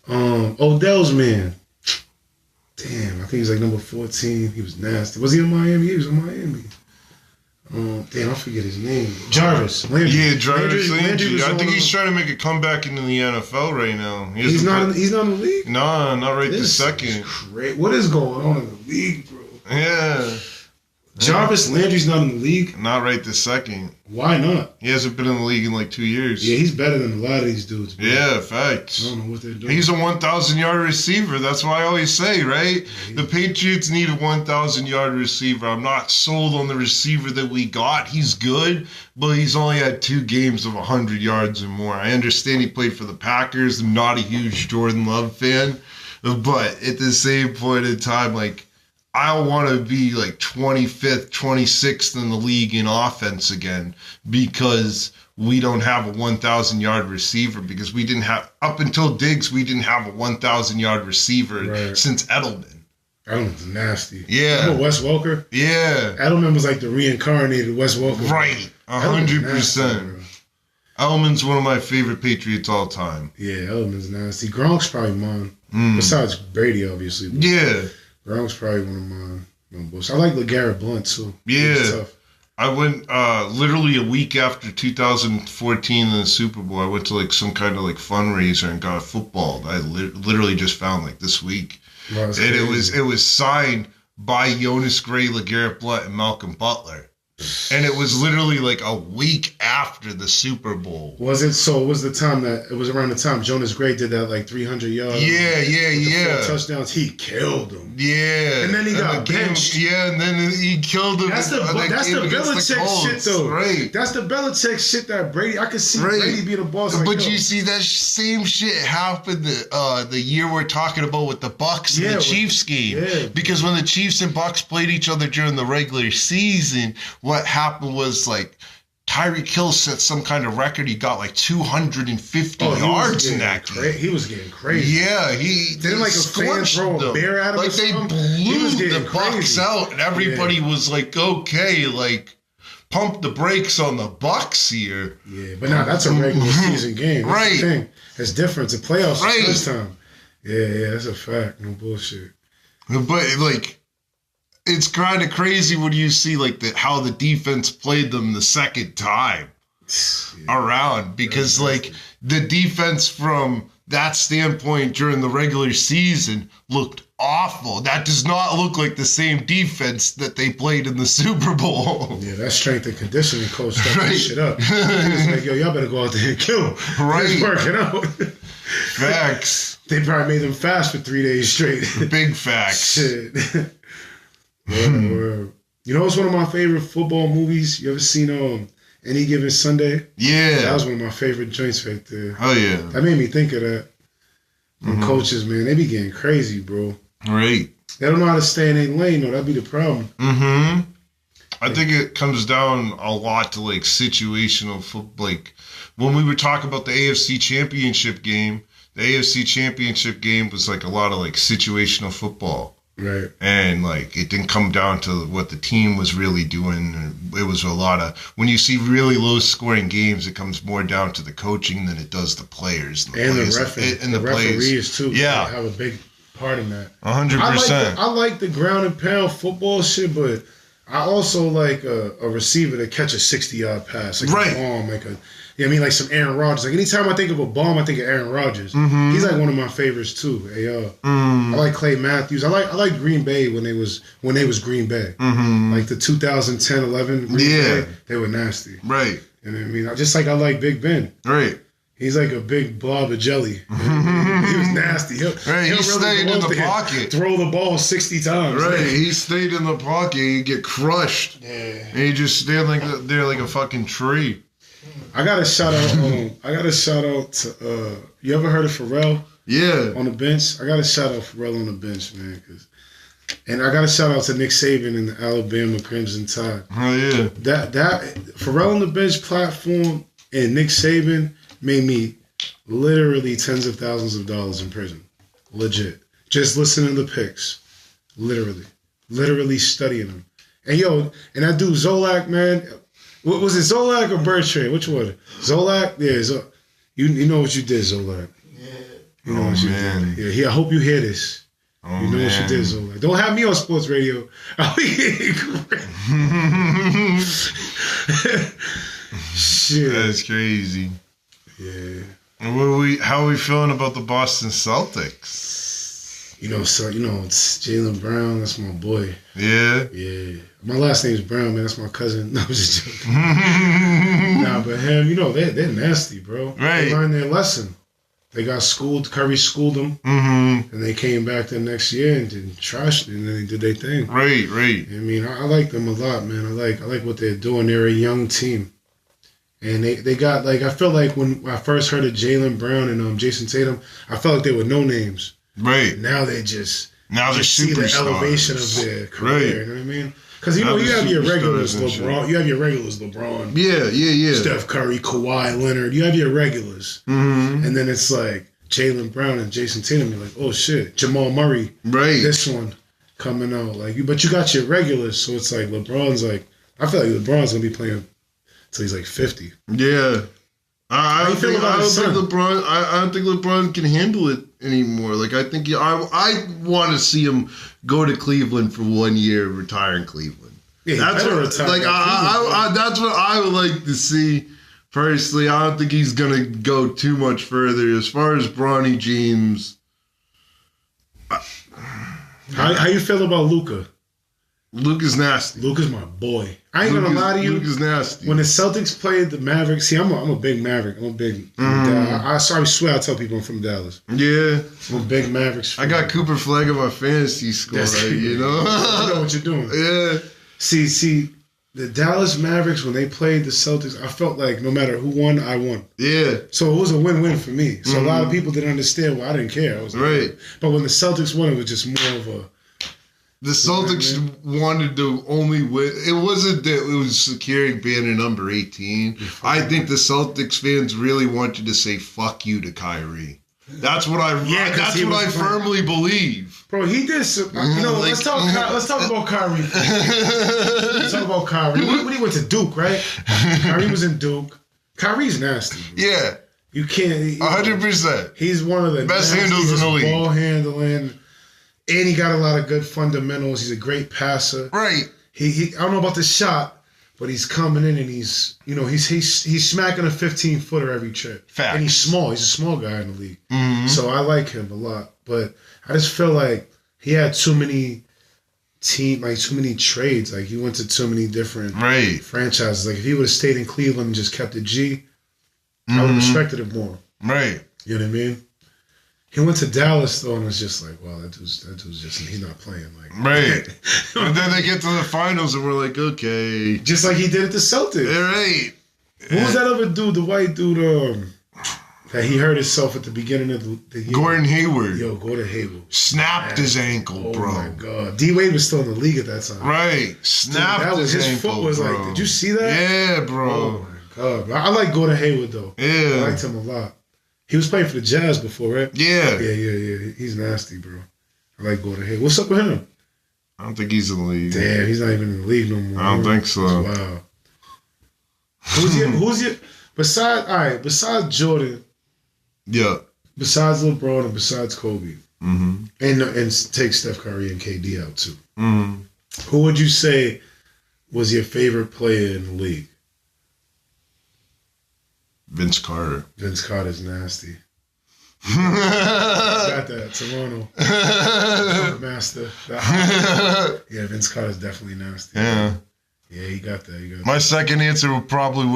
Speaker 2: Odell's man. Damn, I think he's like number 14. He was nasty. Was he in Miami? He was in Miami. Damn, I forget his name. Jarvis. Landry.
Speaker 1: Yeah, Jarvis Landry. I think he's
Speaker 2: on,
Speaker 1: trying to make a comeback into the NFL right now.
Speaker 2: He's not in the league?
Speaker 1: No, not right this second.
Speaker 2: What is going on in the league, bro?
Speaker 1: Yeah.
Speaker 2: Jarvis Landry's not in the league?
Speaker 1: Not right this second.
Speaker 2: Why not?
Speaker 1: He hasn't been in the league in like 2 years.
Speaker 2: Yeah, he's better than a lot of these dudes, bro.
Speaker 1: Yeah, facts.
Speaker 2: I don't know what they're doing.
Speaker 1: He's a 1,000-yard receiver. That's what I always say, right? The Patriots need a 1,000-yard receiver. I'm not sold on the receiver that we got. He's good, but he's only had 2 games of 100 yards or more. I understand he played for the Packers. I'm not a huge Jordan Love fan, but at the same point in time, like, I want to be like 25th, 26th in the league in offense again because we don't have a 1,000-yard receiver because we didn't have, up until Diggs, we didn't have a 1,000-yard receiver since Edelman.
Speaker 2: Edelman's nasty.
Speaker 1: Yeah.
Speaker 2: Remember Wes Welker?
Speaker 1: Yeah.
Speaker 2: Edelman was like the reincarnated Wes Welker.
Speaker 1: Right. 100%. Edelman's one of my favorite Patriots all time.
Speaker 2: Yeah, Edelman's nasty. Gronk's probably mine. Besides Brady, obviously.
Speaker 1: Yeah.
Speaker 2: Gronk's probably one of mine. I like LeGarrette Blount, too.
Speaker 1: Yeah. I went literally a week after 2014 in the Super Bowl. I went to like some kind of like fundraiser and got a football. I literally just found like this week. Wow, and it was signed by Jonas Gray, LeGarrette Blount, and Malcolm Butler. And it was literally like a week after the Super Bowl.
Speaker 2: Was it? So it was the time that it was around the time Jonas Gray did that like 300 yards.
Speaker 1: Yeah.
Speaker 2: 4 touchdowns. He killed him.
Speaker 1: Yeah.
Speaker 2: And then he got benched.
Speaker 1: And then he killed him.
Speaker 2: That's the Belichick shit, though.
Speaker 1: Right.
Speaker 2: That's the Belichick shit that Brady. I could see Brady being a boss. Like,
Speaker 1: but you see that same shit happened the year we're talking about with the Bucks and the Chiefs game.
Speaker 2: Yeah.
Speaker 1: Because when the Chiefs and Bucks played each other during the regular season, what happened was like Tyreek Hill set some kind of record. He got like 250 yards in that game.
Speaker 2: He was getting crazy.
Speaker 1: Yeah, didn't like a fan throw a bear at him. Like they blew the Bucks out, and everybody was like, "Okay, like pump the brakes on the Bucks here."
Speaker 2: Yeah, but now that's a regular season game. That's the thing. It's different. It's a playoffs the first time. Yeah, that's a fact. No bullshit.
Speaker 1: But like, it's kind of crazy when you see like how the defense played them the second time around, because like the defense from that standpoint during the regular season looked awful. That does not look like the same defense that they played in the Super Bowl.
Speaker 2: Yeah, that strength and conditioning coach stepped that shit up. He was like, yo, y'all better go out there and kill him.
Speaker 1: Right.
Speaker 2: He's working out.
Speaker 1: Facts.
Speaker 2: They probably made them fast for 3 days straight.
Speaker 1: Big facts.
Speaker 2: Shit. You know what's one of my favorite football movies? You ever seen Any Given Sunday?
Speaker 1: Yeah.
Speaker 2: That was one of my favorite joints right there.
Speaker 1: Oh, yeah.
Speaker 2: That made me think of that. Coaches, man, they be getting crazy, bro.
Speaker 1: Right.
Speaker 2: They don't know how to stay in their lane, though. That'd be the problem.
Speaker 1: I think it comes down a lot to, like, situational football. Like, when we were talking about the AFC Championship game, the AFC Championship game was, like, a lot of, like, situational football.
Speaker 2: Right.
Speaker 1: And, like, it didn't come down to what the team was really doing. It was a lot of, when you see really low-scoring games, it comes more down to the coaching than it does the players.
Speaker 2: And the referees, too.
Speaker 1: Yeah.
Speaker 2: They have a big part in that.
Speaker 1: 100%.
Speaker 2: I like the ground and pound football shit, but I also like a receiver to catch a 60-yard pass. Like a bomb, like a... Yeah, I mean, like some Aaron Rodgers. Like, anytime I think of a bomb, I think of Aaron Rodgers. He's like one of my favorites too. I like Clay Matthews. I like Green Bay when they was Green Bay. Like the 2010-11 Green Bay, they were nasty.
Speaker 1: Right.
Speaker 2: And I mean, I like Big Ben.
Speaker 1: Right.
Speaker 2: He's like a big blob of jelly. He was nasty. He'll
Speaker 1: stayed in the pocket.
Speaker 2: Throw the ball 60 times.
Speaker 1: Right. He stayed in the pocket. He'd get crushed. Yeah. And he just stand there like a fucking tree.
Speaker 2: I got a shout out to you ever heard of Pharrell?
Speaker 1: Yeah.
Speaker 2: On the bench? I got a shout out Pharrell on the bench, man. And I got a shout out to Nick Saban and the Alabama Crimson Tide.
Speaker 1: Oh yeah.
Speaker 2: That Pharrell on the bench platform and Nick Saban made me literally tens of thousands of dollars in prison. Legit. Just listening to the picks. Literally studying them. And and that dude Zolak, man. Was it Zolak or Bertrand? Which one? Zolak? Yeah, you know what you did, Zolak.
Speaker 1: Yeah. You know what you did.
Speaker 2: Yeah, I hope you hear this.
Speaker 1: Oh,
Speaker 2: you know what she did, so like, don't have me on sports radio. Shit.
Speaker 1: That's crazy.
Speaker 2: Yeah.
Speaker 1: And how are we feeling about the Boston Celtics?
Speaker 2: It's Jaylen Brown. That's my boy.
Speaker 1: Yeah?
Speaker 2: Yeah. My last name's Brown, man. That's my cousin. No, I was just joking. Nah, but him, they're nasty, bro.
Speaker 1: Right.
Speaker 2: They learned their lesson. They got schooled. Curry schooled them. Mm-hmm. And they came back the next year and trashed it, and then they did their thing.
Speaker 1: Right.
Speaker 2: I mean, I like them a lot, man. I like what they're doing. They're a young team. And they got, like, I feel like when I first heard of Jaylen Brown and Jason Tatum, I felt like they were no names.
Speaker 1: Right.
Speaker 2: Now they're
Speaker 1: superstars.
Speaker 2: See the elevation of their career. Right. You know what I mean? Because you have your regulars, LeBron. You have your regulars, LeBron.
Speaker 1: Yeah.
Speaker 2: Steph Curry, Kawhi Leonard. You have your regulars, and then it's like Jaylen Brown and Jason Tatum. You're like, oh shit, Jamal Murray.
Speaker 1: Right.
Speaker 2: This one coming out but you got your regulars, so it's like LeBron's like. I feel like LeBron's gonna be playing till he's like 50.
Speaker 1: Yeah. I don't think LeBron can handle it anymore. Like, I think I want to see him go to Cleveland for 1 year, retire in Cleveland.
Speaker 2: Yeah, that's what
Speaker 1: that's what I would like to see. Personally, I don't think he's gonna go too much further. As far as Bronny James,
Speaker 2: how you feel about Luka?
Speaker 1: Luka's nasty.
Speaker 2: Luka's my boy. I ain't gonna lie to you.
Speaker 1: Luka's nasty.
Speaker 2: When the Celtics played the Mavericks, see, I'm a big Maverick. I swear I tell people I'm from Dallas.
Speaker 1: Yeah.
Speaker 2: I'm a big Mavericks fan.
Speaker 1: I got Cooper Flag on my fantasy score, you know?
Speaker 2: I know what you're doing.
Speaker 1: Yeah.
Speaker 2: See, the Dallas Mavericks, when they played the Celtics, I felt like no matter who won, I won.
Speaker 1: Yeah.
Speaker 2: So it was a win-win for me. So a lot of people didn't understand why I didn't care. I was like,
Speaker 1: right.
Speaker 2: But when the Celtics won, it was just more of a...
Speaker 1: The Celtics wanted to only win. It wasn't that it was securing being a number 18. I think the Celtics fans really wanted to say "fuck you" to Kyrie. That's what I firmly believe.
Speaker 2: Bro, he did some. Let's talk about Kyrie. Let's talk about Kyrie. When he went to Duke, right? Kyrie was in Duke. Kyrie's nasty. Bro.
Speaker 1: Yeah,
Speaker 2: you can't.
Speaker 1: 100%.
Speaker 2: He's one of the
Speaker 1: best handles in the league.
Speaker 2: Ball handling. And he got a lot of good fundamentals. He's a great passer.
Speaker 1: Right.
Speaker 2: He I don't know about the shot, but he's coming in and he's smacking a 15-footer every trip.
Speaker 1: Fact.
Speaker 2: And he's small. He's a small guy in the league. Mm-hmm. So I like him a lot. But I just feel like he had too many trades. Like he went to too many different franchises. Like if he would have stayed in Cleveland and just kept it G, I would have respected him more.
Speaker 1: Right.
Speaker 2: You know what I mean? He went to Dallas though, and it's just like, wow, that dude's just he's not playing like
Speaker 1: right. And then they get to the finals, and we're like, okay,
Speaker 2: just like he did at the Celtics.
Speaker 1: Yeah, right.
Speaker 2: Who was that other dude? The white dude that he hurt himself at the beginning of the year.
Speaker 1: Gordon Hayward.
Speaker 2: Yo, Gordon Hayward
Speaker 1: snapped his ankle, bro.
Speaker 2: Oh my god, D Wade was still in the league at that time.
Speaker 1: Right, snapped his ankle. His foot was
Speaker 2: like, did you see that?
Speaker 1: Yeah, bro.
Speaker 2: Oh my god, I like Gordon Hayward though.
Speaker 1: Yeah,
Speaker 2: I liked him a lot. He was playing for the Jazz before, right?
Speaker 1: Yeah.
Speaker 2: Yeah. He's nasty, bro. I like Gordon Hayward. What's up with him?
Speaker 1: I don't think he's in the league.
Speaker 2: Damn, he's not even in the league no more.
Speaker 1: I don't think so.
Speaker 2: Wow. Who's your besides Jordan?
Speaker 1: Yeah.
Speaker 2: Besides LeBron and besides Kobe. Mm-hmm. And take Steph Curry and KD out too. Mm-hmm. Who would you say was your favorite player in the league?
Speaker 1: Vince Carter.
Speaker 2: Vince Carter's nasty. Got that. Toronto. Master. Yeah, Vince Carter's definitely nasty.
Speaker 1: Yeah.
Speaker 2: Yeah, he got that.
Speaker 1: My second answer would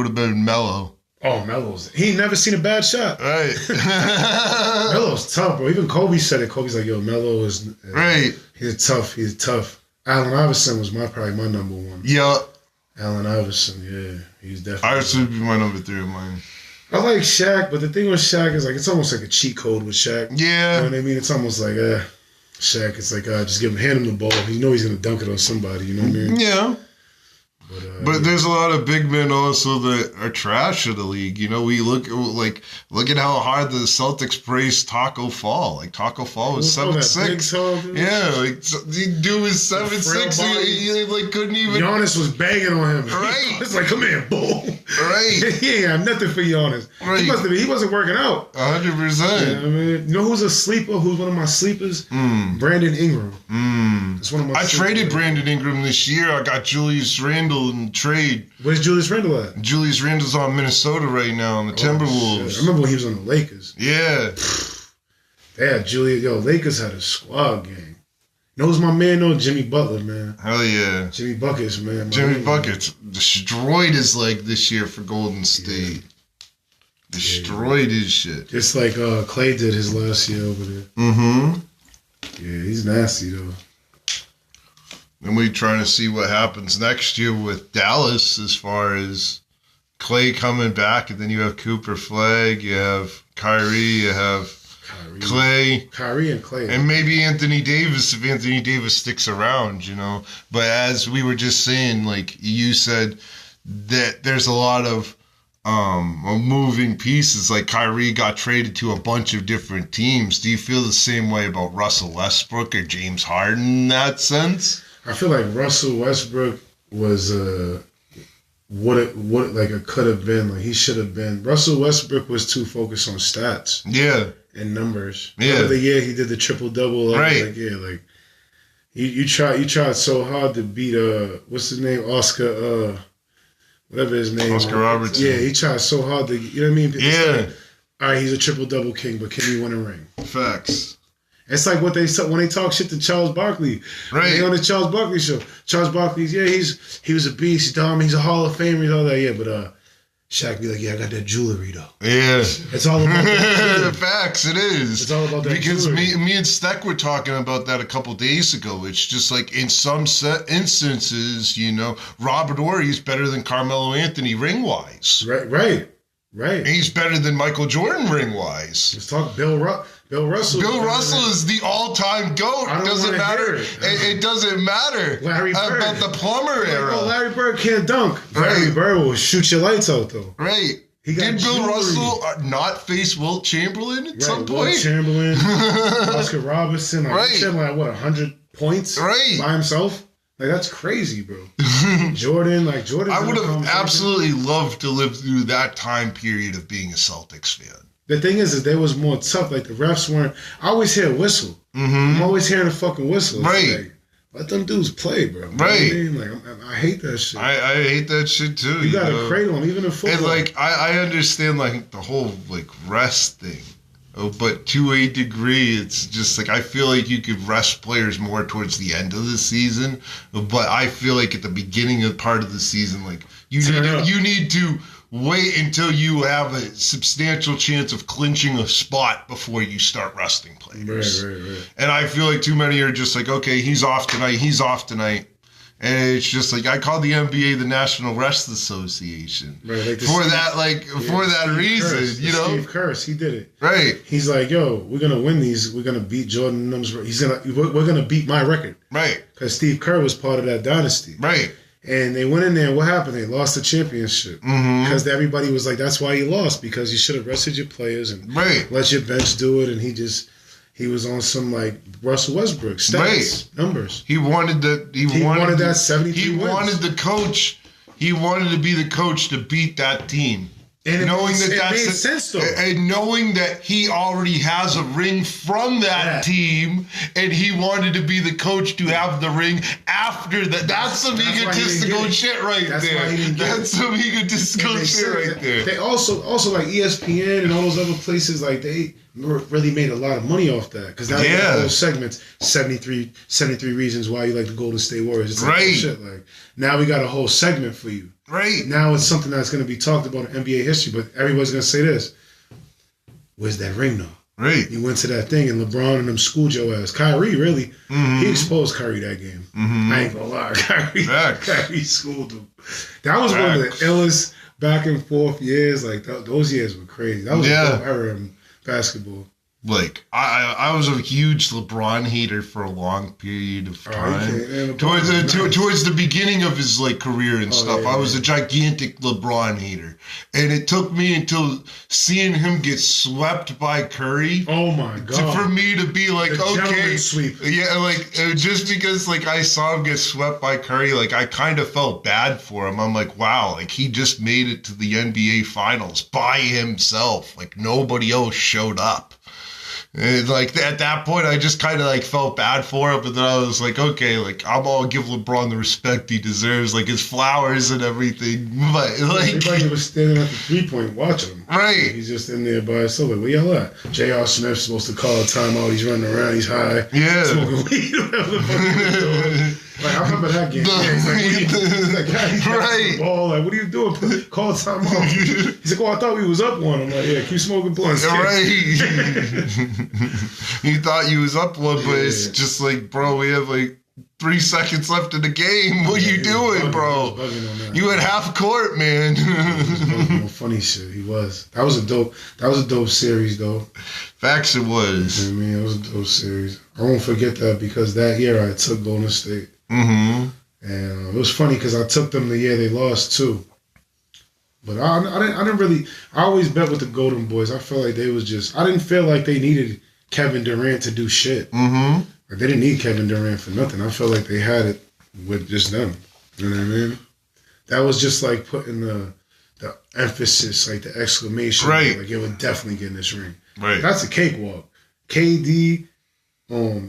Speaker 1: have been Melo.
Speaker 2: Oh, Melo's. He ain't never seen a bad shot.
Speaker 1: Right.
Speaker 2: Melo's tough, bro. Even Kobe said it. Kobe's like, yo, Melo is...
Speaker 1: right.
Speaker 2: He's tough. Allen Iverson was probably my number one.
Speaker 1: Yeah.
Speaker 2: Allen Iverson, yeah. He's definitely...
Speaker 1: Iverson would be my number 3 of mine.
Speaker 2: I like Shaq, but the thing with Shaq is like it's almost like a cheat code with Shaq.
Speaker 1: Yeah.
Speaker 2: You know what I mean? It's almost like Shaq, it's like just hand him the ball. You know he's gonna dunk it on somebody, you know what I mean?
Speaker 1: Yeah. But there's a lot of big men also that are trash of the league. You know, we look at how hard the Celtics praised Taco Fall. Like Taco Fall was 7'6". Yeah, like the dude was 7'6". He like couldn't even.
Speaker 2: Giannis was banging on him.
Speaker 1: Right.
Speaker 2: It's like, come here, bull.
Speaker 1: Right.
Speaker 2: He ain't have nothing for Giannis.
Speaker 1: Right.
Speaker 2: He wasn't working out.
Speaker 1: 100%.
Speaker 2: Yeah, I mean, you know who's a sleeper? Who's one of my sleepers? Brandon Ingram.
Speaker 1: That's one of my. I traded Brandon Ingram this year. I got Julius Randle in trade.
Speaker 2: Where's Julius Randle at?
Speaker 1: Julius Randle's on Minnesota right now on the Timberwolves.
Speaker 2: Shit. I remember when he was on the Lakers.
Speaker 1: Yeah.
Speaker 2: Yeah, Julius. Yo, Lakers had a squad gang. You know who's my man though? Jimmy Butler, man.
Speaker 1: Hell yeah.
Speaker 2: Jimmy Buckets, man.
Speaker 1: Jimmy Buckets destroyed his leg this year for Golden State. Yeah. Destroyed his shit.
Speaker 2: Just like Clay did his last year over there.
Speaker 1: Mm-hmm.
Speaker 2: Yeah, he's nasty though.
Speaker 1: And we're trying to see what happens next year with Dallas as far as Clay coming back, and then you have Cooper Flag, you have Kyrie, you have Clay.
Speaker 2: Kyrie and Clay.
Speaker 1: And maybe Anthony Davis, if Anthony Davis sticks around, you know. But as we were just saying, like you said, that there's a lot of moving pieces. Like Kyrie got traded to a bunch of different teams. Do you feel the same way about Russell Westbrook or James Harden in that sense?
Speaker 2: I feel like Russell Westbrook was what it could have been. Like he should have been. Russell Westbrook was too focused on stats.
Speaker 1: Yeah.
Speaker 2: And numbers.
Speaker 1: Yeah.
Speaker 2: The year he did the triple-double.
Speaker 1: Right.
Speaker 2: Like, yeah, like you tried so hard to beat what's his name? Oscar whatever his name.
Speaker 1: Oscar Robertson.
Speaker 2: Yeah, he tried so hard to, you know what I mean?
Speaker 1: Yeah.
Speaker 2: Like, all right, he's a triple-double king, but can he win a ring?
Speaker 1: Facts.
Speaker 2: It's like what when they talk shit to Charles Barkley.
Speaker 1: Right.
Speaker 2: They on the Charles Barkley show. Charles Barkley's, he was a beast, he's dumb, he's a Hall of Famer, he's all that, yeah, but Shaq be like, yeah, I got that jewelry though.
Speaker 1: Yeah.
Speaker 2: It's all about that.
Speaker 1: Facts, it is.
Speaker 2: It's all about that
Speaker 1: because
Speaker 2: jewelry.
Speaker 1: me and Steck were talking about that a couple days ago. It's just like in some instances, you know, Robert Ory's better than Carmelo Anthony ring-wise.
Speaker 2: Right.
Speaker 1: He's better than Michael Jordan ring-wise.
Speaker 2: Let's talk Bill Russell.
Speaker 1: Bill Russell is the all-time GOAT. Doesn't matter. It doesn't matter
Speaker 2: Larry Bird.
Speaker 1: About the Plumber era.
Speaker 2: Oh, Larry Bird can't dunk.
Speaker 1: Right.
Speaker 2: Larry Bird will shoot your lights out though.
Speaker 1: Right.
Speaker 2: Did
Speaker 1: Bill Russell not face Wilt Chamberlain at some point?
Speaker 2: Wilt Chamberlain, Oscar Robertson. Like,
Speaker 1: right.
Speaker 2: Chamberlain had, 100 points by himself? Like, that's crazy, bro. Jordan.
Speaker 1: I would have absolutely loved to live through that time period of being a Celtics fan.
Speaker 2: The thing is they was more tough. Like, the refs weren't. I always hear a whistle.
Speaker 1: Mm-hmm.
Speaker 2: I'm always hearing a fucking whistle.
Speaker 1: Right.
Speaker 2: Like, let them dudes play, bro. You
Speaker 1: right.
Speaker 2: know what I mean? Like, I hate that shit.
Speaker 1: I hate that shit too.
Speaker 2: You gotta cradle them, even in football.
Speaker 1: And like, I understand like the whole like rest thing. But to a degree, it's just like I feel like you could rest players more towards the end of the season. But I feel like at the beginning of part of the season, like you need to wait until you have a substantial chance of clinching a spot before you start resting players.
Speaker 2: Right.
Speaker 1: And I feel like too many are just like, okay, he's off tonight. And it's just like I call the NBA the National Rest Association,
Speaker 2: right? Like
Speaker 1: for that reason, you know.
Speaker 2: Steve Kerr, he did it,
Speaker 1: right?
Speaker 2: He's like, yo, we're gonna win these. We're gonna beat Jordan. We're gonna beat my record,
Speaker 1: right?
Speaker 2: Because Steve Kerr was part of that dynasty,
Speaker 1: right?
Speaker 2: And they went in there. What happened? They lost the championship because everybody was like, that's why you lost, because you should have rested your players and let your bench do it. And he was on some like Russell Westbrook stats, numbers.
Speaker 1: He wanted that
Speaker 2: 73
Speaker 1: He
Speaker 2: wins.
Speaker 1: wanted the coach. He wanted to be the coach to beat that team.
Speaker 2: And
Speaker 1: knowing
Speaker 2: it made sense though.
Speaker 1: And knowing that he already has a ring from that team, and he wanted to be the coach to have the ring after that. That's some egotistical shit right there. That's some egotistical shit right there.
Speaker 2: They also like ESPN and all those other places, like they really made a lot of money off that, because now they got whole segments, 73 reasons why you like the Golden State Warriors. It's like shit. Like now we got a whole segment for you.
Speaker 1: Right.
Speaker 2: Now it's something that's going to be talked about in NBA history, but everybody's going to say this. Where's that ring though?
Speaker 1: Right.
Speaker 2: He went to that thing and LeBron and them schooled your ass. Kyrie, really, he exposed Kyrie that game. I ain't going to lie. Kyrie schooled him. That was one of the illest back and forth years. Like those years were crazy. That was a dope era in basketball.
Speaker 1: Like, I was a huge LeBron hater for a long period of time. Towards the beginning of his like career and stuff, I was a gigantic LeBron hater, and it took me until seeing him get swept by Curry.
Speaker 2: Oh my god!
Speaker 1: For me to be like,
Speaker 2: the
Speaker 1: okay,
Speaker 2: sweep.
Speaker 1: Yeah, like just because like I saw him get swept by Curry, like I kind of felt bad for him. I'm like, wow, like he just made it to the NBA Finals by himself. Like nobody else showed up. And like at that point, I just kind of like felt bad for him, but then I was like, okay, like I'm all give LeBron the respect he deserves, like his flowers and everything. But like,
Speaker 2: everybody was standing at the 3-point watching him.
Speaker 1: Right?
Speaker 2: Like, he's just in there by himself. Like, where y'all at? J.R. Smith's supposed to call a timeout. He's running around. He's high.
Speaker 1: Yeah.
Speaker 2: Smoking weed. Whatever the fuck he was doing. Like I remember that game. He's right. The ball. Like, what are you doing? Call timeout. He's like, oh, I thought we was up one. I'm like, yeah, keep smoking blunts.
Speaker 1: Right. You thought you was up one, but it's just like, bro, we have like 3 seconds left in the game. What are you doing, bro? You had half court, man.
Speaker 2: Funny shit. He was. That was a dope series, though.
Speaker 1: Facts, it was.
Speaker 2: You know what I mean, it was a dope series. I won't forget that because that year I took Golden State.
Speaker 1: Mm-hmm.
Speaker 2: And it was funny because I took them the year they lost too. But I didn't really. I always bet with the Golden Boys. I felt like they was just. I didn't feel like they needed Kevin Durant to do shit.
Speaker 1: Mm-hmm.
Speaker 2: Like they didn't need Kevin Durant for nothing. I felt like they had it with just them. You know what I mean? That was just like putting the emphasis, like the exclamation.
Speaker 1: Right.
Speaker 2: Like, yeah, we're definitely getting this ring.
Speaker 1: Right.
Speaker 2: That's a cakewalk. KD,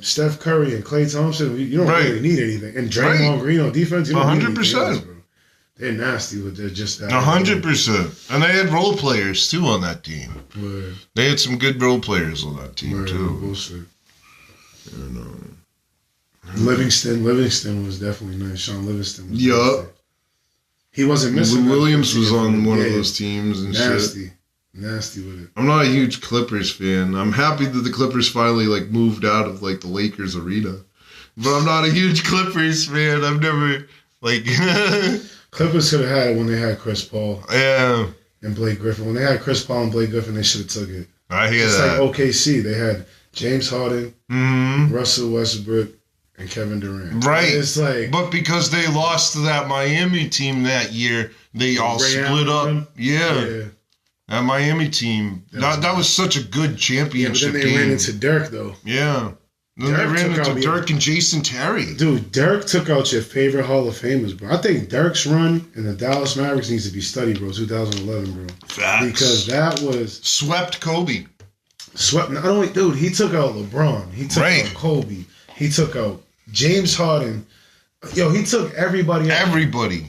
Speaker 2: Steph Curry, and Klay Thompson. You don't really need anything. And Draymond Green on defense. You don't need anything else, bro. They're nasty with just that.
Speaker 1: 100%. And they had role players, too, on that team.
Speaker 2: Word.
Speaker 1: They had some good role players on that team, too.
Speaker 2: Bullshit. Livingston was definitely nice. Sean Livingston was nasty. He wasn't missing.
Speaker 1: Williams was on one of those teams and shit.
Speaker 2: Nasty with it.
Speaker 1: I'm not a huge Clippers fan. I'm happy that the Clippers finally like moved out of like the Lakers arena. But I'm not a huge Clippers fan. I've never like
Speaker 2: Clippers could have had it when they had Chris Paul.
Speaker 1: Yeah.
Speaker 2: And Blake Griffin. When they had Chris Paul and Blake Griffin, they should have took it.
Speaker 1: I hear
Speaker 2: it's
Speaker 1: that.
Speaker 2: It's like OKC. They had James Harden, Russell Westbrook, and Kevin Durant.
Speaker 1: Right.
Speaker 2: It's like,
Speaker 1: but because they lost to that Miami team that year, they all split up. Yeah. That Miami team. That was such a good championship
Speaker 2: but then they ran into Dirk, though.
Speaker 1: Yeah. Then they ran into Dirk and Jason Terry.
Speaker 2: Dude, Dirk took out your favorite Hall of Famers, bro. I think Dirk's run in the Dallas Mavericks needs to be studied, bro. 2011, bro.
Speaker 1: Facts.
Speaker 2: Because that was...
Speaker 1: Swept Kobe.
Speaker 2: Not only... Dude, he took out LeBron. He took out Kobe. He took out James Harden. Yo, he took everybody out. Everybody.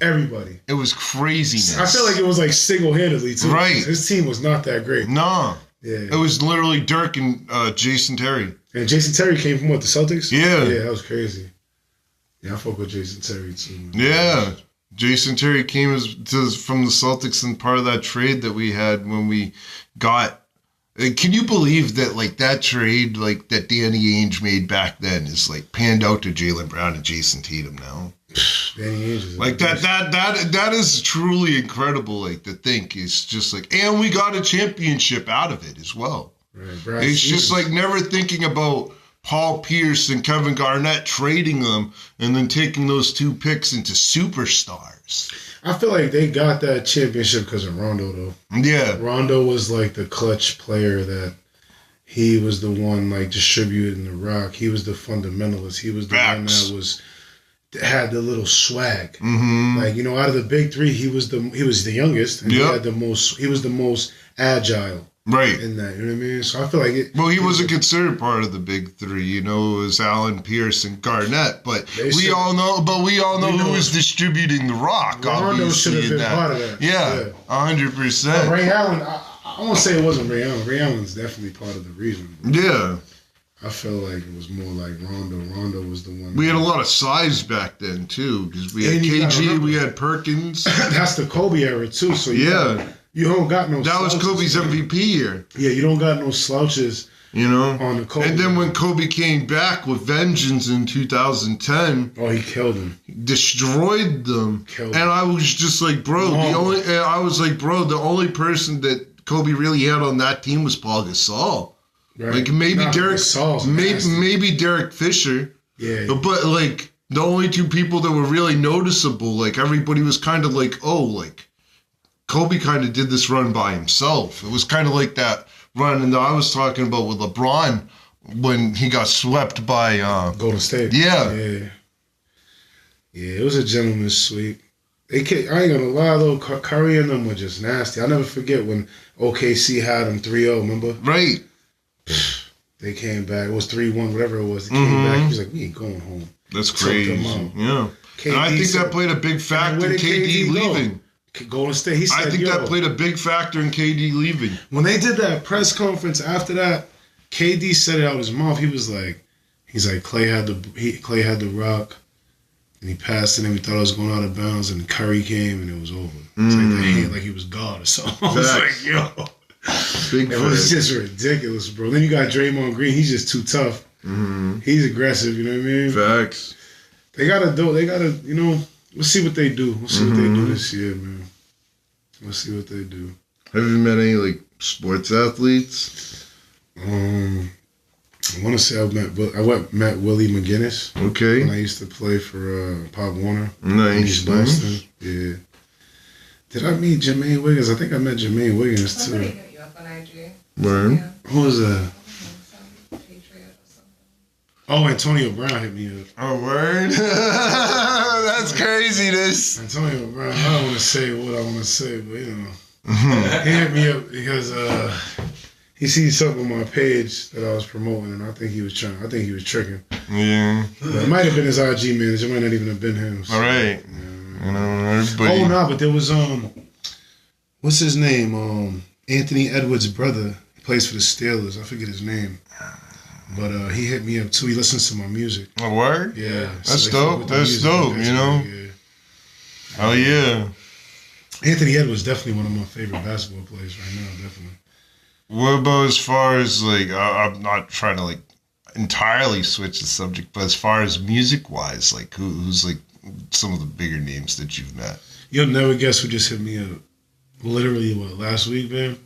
Speaker 1: It was craziness.
Speaker 2: I feel like it was like single-handedly, too.
Speaker 1: Right.
Speaker 2: His team was not that great.
Speaker 1: No.
Speaker 2: Yeah.
Speaker 1: It was literally Dirk and Jason Terry.
Speaker 2: And Jason Terry came from what, the Celtics?
Speaker 1: Yeah.
Speaker 2: Yeah, that was crazy. Yeah, I fuck with Jason Terry, too.
Speaker 1: Yeah. Jason Terry came from the Celtics and part of that trade that we had when we got... Can you believe that, like, that trade, like, that Danny Ainge made back then is, like, panned out to Jaylen Brown and Jason Tatum now?
Speaker 2: Danny Ainge is
Speaker 1: like, that is truly incredible, like, to think. It's just, like... And we got a championship out of it as well.
Speaker 2: Right,
Speaker 1: it's just, like, never thinking about Paul Pierce and Kevin Garnett trading them and then taking those 2 picks into superstars.
Speaker 2: I feel like they got that championship because of Rondo, though.
Speaker 1: Yeah.
Speaker 2: Rondo was like the clutch player that he was the one like distributing the rock. He was the fundamentalist. He was the one that had the little swag.
Speaker 1: Mm-hmm.
Speaker 2: Like, you know, out of the big 3, he was the youngest and he was the most agile.
Speaker 1: Right.
Speaker 2: In that, you know what I mean? So I feel like it...
Speaker 1: Well, he wasn't considered part of the big 3, you know, it was Allen, Pierce, and Garnett, but we all know who was distributing the rock,
Speaker 2: Rondo
Speaker 1: obviously.
Speaker 2: Should have been part of that.
Speaker 1: Yeah, 100%.
Speaker 2: Ray Allen, I won't say it wasn't Ray Allen. Ray Allen's definitely part of the reason.
Speaker 1: Yeah.
Speaker 2: I feel like it was more like Rondo. Rondo was the one.
Speaker 1: We had a lot of size back then, too, because we had KG, we had Perkins.
Speaker 2: That's the Kobe era, too, so you don't got no
Speaker 1: That
Speaker 2: slouches.
Speaker 1: was Kobe's MVP year.
Speaker 2: Yeah, you don't got no slouches.
Speaker 1: You know?
Speaker 2: On the Kobe.
Speaker 1: And then when Kobe came back with vengeance in 2010.
Speaker 2: Oh, he killed them.
Speaker 1: Destroyed them. And I was just like, bro, the only person that Kobe really had on that team was Paul Gasol.
Speaker 2: Right.
Speaker 1: Like maybe maybe Derek Fisher.
Speaker 2: Yeah.
Speaker 1: But like the only two people that were really noticeable, like everybody was kind of like, oh, like Kobe kind of did this run by himself. It was kind of like that run, and I was talking about with LeBron when he got swept by
Speaker 2: Golden State.
Speaker 1: Yeah.
Speaker 2: Yeah, it was a gentleman's sweep. I ain't gonna lie though, Curry and them were just nasty. I'll never forget when OKC had them 3-0, remember?
Speaker 1: Right.
Speaker 2: They came back. It was 3-1, whatever it was. They came back. He was like, we ain't going home.
Speaker 1: That's crazy. Yeah.
Speaker 2: KD
Speaker 1: and I think
Speaker 2: said,
Speaker 1: that played a big factor in KD leaving.
Speaker 2: Golden State, he said,
Speaker 1: I think that played a big factor in KD leaving.
Speaker 2: When they did that press conference after that, KD said it out of his mouth. He's like, Clay had the rock. And he passed it, and we thought it was going out of bounds, and Curry came, and it was over. It's like the hand, like he was God or something. I was like, yo. It was just ridiculous, bro. Then you got Draymond Green. He's just too tough. Mm-hmm. He's aggressive, you know what I mean?
Speaker 1: Facts.
Speaker 2: They gotta, you know, we'll see what they do. We'll see what they do this year, man. We'll see what they do.
Speaker 1: Have you met any, like, sports athletes?
Speaker 2: I want to say I met Willie McGinnis.
Speaker 1: Okay.
Speaker 2: When I used to play for Pop Warner.
Speaker 1: Nice.
Speaker 2: Boston. Yeah. Did I meet Jermaine Wiggins? I think I met Jermaine Wiggins too.
Speaker 3: Somebody hit you up on IG.
Speaker 1: Word.
Speaker 3: Yeah.
Speaker 2: Who was that?
Speaker 3: Some Patriot or something.
Speaker 2: Oh, Antonio Brown hit me up.
Speaker 1: Oh, word? That's craziness.
Speaker 2: Antonio Brown. I don't want to say what I want to say, but you know. He hit me up because he seen something on my page that I was promoting, and I think he was tricking.
Speaker 1: Yeah.
Speaker 2: But it might have been his IG manager. It might not even have been him. So,
Speaker 1: all right.
Speaker 2: Yeah.
Speaker 1: You know, everybody.
Speaker 2: Oh, no, but there was, what's his name? Anthony Edwards' brother. He plays for the Steelers. I forget his name. But he hit me up, too. He listens to my music.
Speaker 1: A word?
Speaker 2: Yeah.
Speaker 1: That's dope. That's dope, you know?
Speaker 2: Yeah.
Speaker 1: Oh, yeah.
Speaker 2: Anthony Edwards definitely one of my favorite basketball players right now, definitely.
Speaker 1: What about as far as, like, I'm not trying to, like, entirely switch the subject, but as far as music-wise, like, who's, like, some of the bigger names that you've met?
Speaker 2: You'll never guess who just hit me up. Literally, last week, man?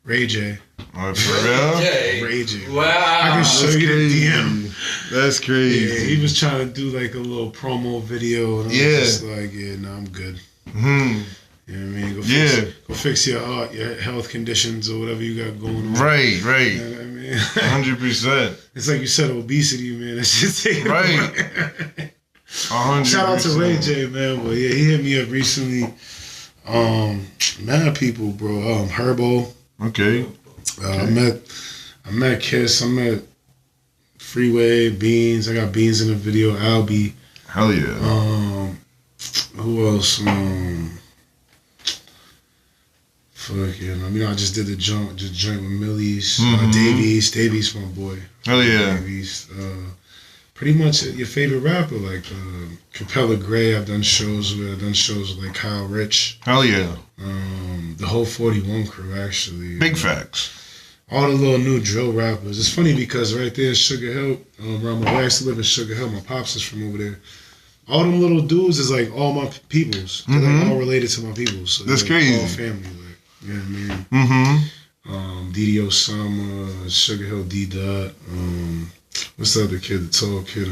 Speaker 2: Ray J.
Speaker 1: Oh, for real?
Speaker 2: Ray J.
Speaker 3: Wow.
Speaker 2: I can show you the DM.
Speaker 1: That's crazy.
Speaker 2: Yeah, he was trying to do, like, a little promo video, and I was just like, yeah, no, I'm good.
Speaker 1: Hmm.
Speaker 2: You know what I mean? Go fix your heart, your health conditions, or whatever you got going on.
Speaker 1: Right.
Speaker 2: You know what I mean?
Speaker 1: 100%.
Speaker 2: It's like you said, obesity, man. It's just taking
Speaker 1: right. 100%.
Speaker 2: Shout out to Ray J, man. But yeah, he hit me up recently. Mad people, bro. Herbo.
Speaker 1: Okay.
Speaker 2: I met Kiss. I met Freeway, Beans. I got Beans in the video. Albie.
Speaker 1: Hell yeah.
Speaker 2: Who else? Fuck yeah, man. You know, I just did the joint with Millie's. Davies, my boy.
Speaker 1: Hell yeah.
Speaker 2: Davies. Pretty much your favorite rapper, like Capella Gray. I've done shows with like Kyle Rich.
Speaker 1: Hell yeah.
Speaker 2: The whole 41 crew, actually.
Speaker 1: Big facts.
Speaker 2: All the little new drill rappers. It's funny because right there in Sugar Hill, I used to live in Sugar Hill. My pops is from over there. All them little dudes is like all my peoples. They're like all related to my peoples. So
Speaker 1: that's
Speaker 2: like
Speaker 1: crazy.
Speaker 2: All family, like, you know what I
Speaker 1: Mm-hmm.
Speaker 2: mean? Didi Osama, Sugar Hill D-Dot. What's the other kid, the tall kid?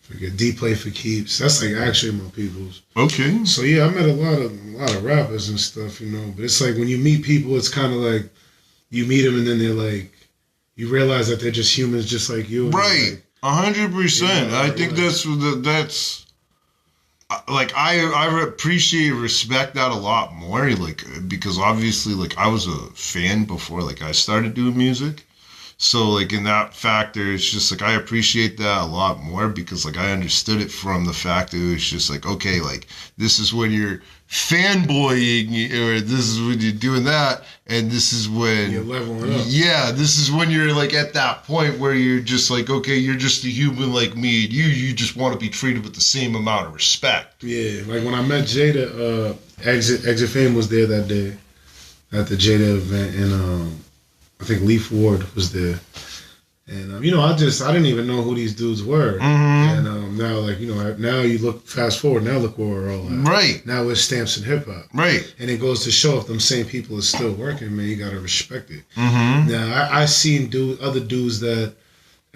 Speaker 2: Forget D-Play for Keeps. That's like actually my peoples.
Speaker 1: Okay.
Speaker 2: So yeah, I met a lot of rappers and stuff, you know. But it's like when you meet people, it's kind of like you meet them and then they're like, you realize that they're just humans, just like you.
Speaker 1: Right. 100%. I think that's like I appreciate and respect that a lot more, like, because obviously, like, I was a fan before, like, I started doing music. So, like, in that factor, it's just, like, I appreciate that a lot more because, like, I understood it from the fact that it was just, like, okay, like, this is when you're fanboying or this is when you're doing that and this is when...
Speaker 2: You're leveling up.
Speaker 1: Yeah, this is when you're, like, at that point where you're just, like, okay, you're just a human like me and you just want to be treated with the same amount of respect.
Speaker 2: Yeah, like, when I met Jada, Exit Fame was there that day at the Jada event and, I think Leaf Ward was there. And I didn't even know who these dudes were.
Speaker 1: Mm-hmm.
Speaker 2: And now, like, now you look fast forward. Now look where we're all at.
Speaker 1: Right.
Speaker 2: Now it's stamps and hip hop.
Speaker 1: Right.
Speaker 2: And it goes to show if them same people are still working, man, you gotta respect it.
Speaker 1: Mm-hmm.
Speaker 2: Now I seen other dudes that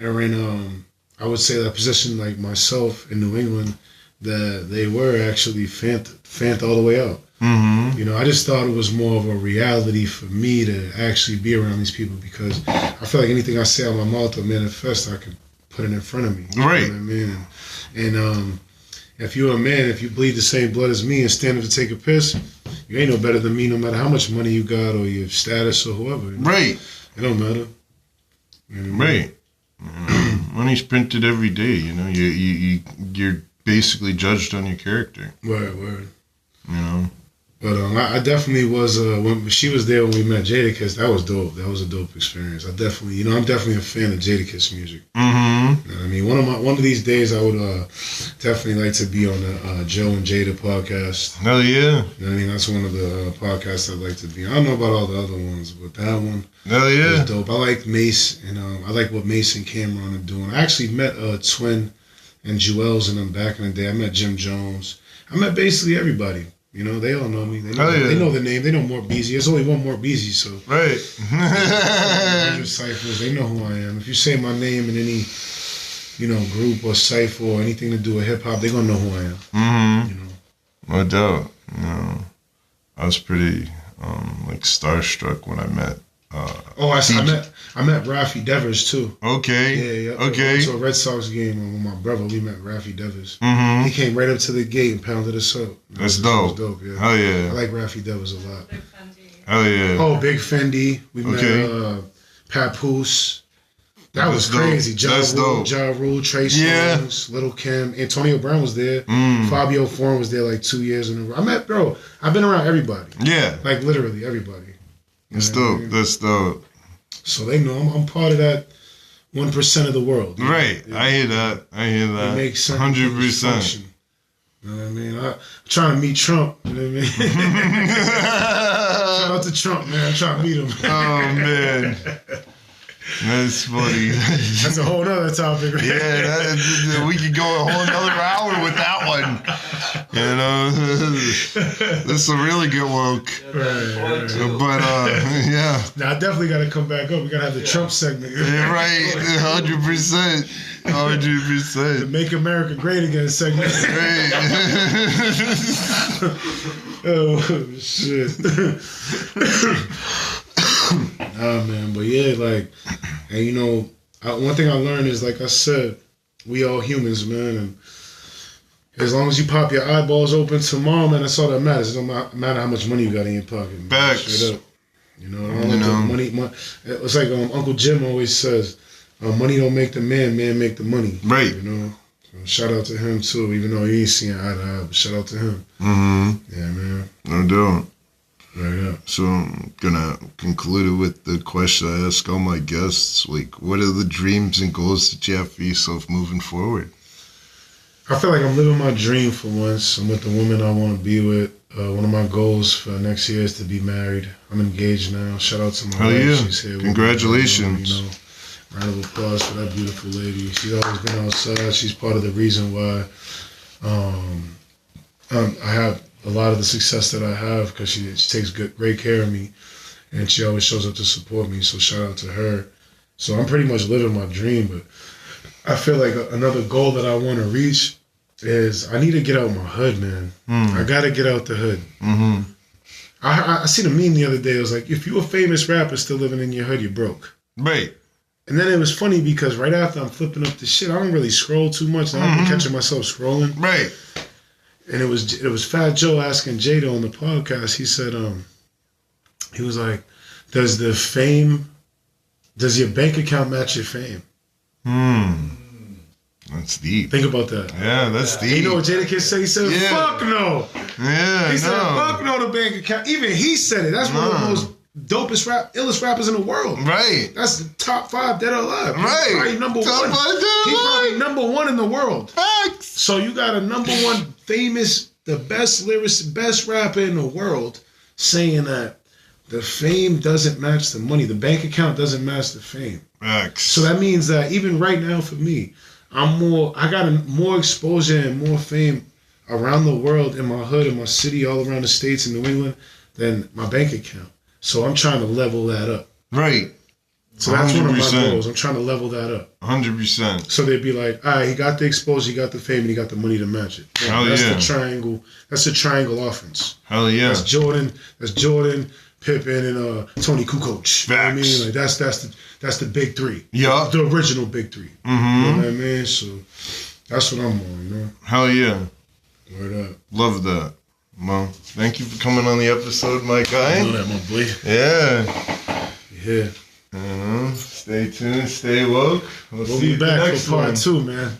Speaker 2: are in I would say that position like myself in New England that they were actually fant all the way out.
Speaker 1: Mm-hmm.
Speaker 2: I just thought it was more of a reality for me to actually be around these people because I feel like anything I say out my mouth or manifest, I can put it in front of me.
Speaker 1: Right.
Speaker 2: You know what I mean? And if you're a man, if you bleed the same blood as me and stand up to take a piss, you ain't no better than me no matter how much money you got or your status or whoever.
Speaker 1: Right.
Speaker 2: It don't matter.
Speaker 1: Right. Money's printed every day, you're basically judged on your character.
Speaker 2: Word. But I definitely was when she was there when we met Jadakiss. That was dope. That was a dope experience. I'm definitely a fan of Jadakiss music.
Speaker 1: Mm-hmm.
Speaker 2: You know what I mean, one of these days I would definitely like to be on the Joe and Jada podcast.
Speaker 1: Hell yeah.
Speaker 2: You know what I mean, that's one of the podcasts I'd like to be on. I don't know about all the other ones, but that one
Speaker 1: Hell yeah.
Speaker 2: is dope. I like Mace, and I like what Mace and Cameron are doing. I actually met Twin and Jewels and them back in the day. I met Jim Jones. I met basically everybody. They all know me. They know the name. They know Mort Beezy. There's only one Mort Beezy, so.
Speaker 1: Right.
Speaker 2: Ciphers, they know who I am. If you say my name in any, group or cipher or anything to do with hip hop, they're gonna know who I am.
Speaker 1: Mm-hmm. No doubt. I was pretty starstruck when I met.
Speaker 2: I met Rafi Devers too.
Speaker 1: Okay.
Speaker 2: Yeah.
Speaker 1: Okay.
Speaker 2: I went to a Red Sox game with my brother. We met Rafi Devers.
Speaker 1: Mm-hmm.
Speaker 2: He came right up to the gate and pounded us up.
Speaker 1: That's dope.
Speaker 2: Yeah.
Speaker 1: Hell yeah.
Speaker 2: I like Rafi Devers a lot.
Speaker 3: Big Fendi.
Speaker 1: Hell yeah.
Speaker 2: Oh, Big Fendi. We met Papoose. That was crazy. Ja Rule, Trey Songz, Little Kim, Antonio Brown was there. Fabio Foreign was there like 2 years in a row. I've been around everybody.
Speaker 1: Yeah.
Speaker 2: Like literally everybody.
Speaker 1: That's dope. That's dope.
Speaker 2: So they know I'm part of that 1% of the world.
Speaker 1: Right. Yeah. I hear that.
Speaker 2: It makes sense.
Speaker 1: 100%.
Speaker 2: You know what I mean? I'm trying to meet Trump. You know what I mean? Shout out to Trump, man. I'm trying to meet him.
Speaker 1: Oh, man. That's funny.
Speaker 2: That's a whole other topic. Right?
Speaker 1: Yeah, we could go a whole another hour with that one. This is a really good woke.
Speaker 2: Right.
Speaker 1: But yeah.
Speaker 2: Now I definitely got to come back up. We got to have the Trump segment.
Speaker 1: Yeah, right. 100%. 100%.
Speaker 2: The Make America Great Again segment.
Speaker 1: Right.
Speaker 2: Oh shit. Nah, man, but yeah, and one thing I learned is, like I said, we all humans, man, and as long as you pop your eyeballs open tomorrow, man, that's all that matters. It don't matter how much money you got in your pocket, man.
Speaker 1: Facts.
Speaker 2: Straight up. Money. It's like Uncle Jim always says, money don't make the man make the money.
Speaker 1: Right.
Speaker 2: So shout out to him too, even though he ain't seeing eye to eye, but shout out to him.
Speaker 1: Mm-hmm.
Speaker 2: Yeah, man.
Speaker 1: No doubt.
Speaker 2: Right up.
Speaker 1: So I'm gonna conclude it with the question I ask all my guests: what are the dreams and goals that you have for yourself moving forward?
Speaker 2: I feel like I'm living my dream for once. I'm with the woman I want to be with. One of my goals for next year is to be married. I'm engaged now. Shout out to my wife.
Speaker 1: Yeah.
Speaker 2: She's here.
Speaker 1: Congratulations.
Speaker 2: Round of applause for that beautiful lady. She's always been outside. She's part of the reason why I have a lot of the success that I have, because she takes great care of me, and she always shows up to support me. So shout out to her. So I'm pretty much living my dream, but I feel like another goal that I want to reach is I need to get out my hood, man. I got to get out the hood.
Speaker 1: Mm-hmm.
Speaker 2: I seen a meme the other day. It was like, if you're a famous rapper still living in your hood, you're broke.
Speaker 1: Right.
Speaker 2: And then it was funny because right after I'm flipping up the shit, I don't really scroll too much. Now I've been catching myself scrolling.
Speaker 1: Right.
Speaker 2: And it was Fat Joe asking Jada on the podcast. He said, he was like, does your bank account match your fame?
Speaker 1: That's deep.
Speaker 2: Think about that.
Speaker 1: Yeah, that's deep.
Speaker 2: You know what Jadakiss said? He said, fuck no.
Speaker 1: Yeah,
Speaker 2: He said, fuck no, the bank account. Even he said it. That's one of the most dopest illest rappers in the world.
Speaker 1: Right.
Speaker 2: That's the top 5 dead or alive.
Speaker 1: Right.
Speaker 2: He's probably number
Speaker 1: top
Speaker 2: 1.
Speaker 1: 5 dead or
Speaker 2: He's
Speaker 1: alive.
Speaker 2: probably number 1 in the world.
Speaker 1: Facts.
Speaker 2: So you got a number 1 famous, the best lyricist, best rapper in the world saying that the fame doesn't match the money. The bank account doesn't match the fame.
Speaker 1: X.
Speaker 2: So that means that even right now for me, I got more exposure and more fame around the world in my hood, in my city, all around the states in New England than my bank account. So I'm trying to level that up.
Speaker 1: Right.
Speaker 2: So that's one of my
Speaker 1: 100%.
Speaker 2: goals. I'm trying to level that up.
Speaker 1: 100%.
Speaker 2: So they'd be like, all right, he got the exposure, he got the fame, and he got the money to match it.
Speaker 1: Hell
Speaker 2: That's
Speaker 1: yeah.
Speaker 2: the triangle. That's the triangle offense.
Speaker 1: Hell yeah.
Speaker 2: That's Jordan, Pippen, and Tony Kukoc. You know what I mean?
Speaker 1: Facts.
Speaker 2: Like that's the big three.
Speaker 1: Yeah.
Speaker 2: The original big three. You know what I mean? So that's what I'm on, you know?
Speaker 1: Hell yeah.
Speaker 2: Word up.
Speaker 1: Love that. Well, thank you for coming on the episode, my guy.
Speaker 2: You know that, my boy.
Speaker 1: Yeah.
Speaker 2: Yeah.
Speaker 1: Stay tuned, stay woke.
Speaker 2: We'll
Speaker 1: see
Speaker 2: be
Speaker 1: you at the
Speaker 2: back
Speaker 1: next
Speaker 2: for part
Speaker 1: one.
Speaker 2: 2, man.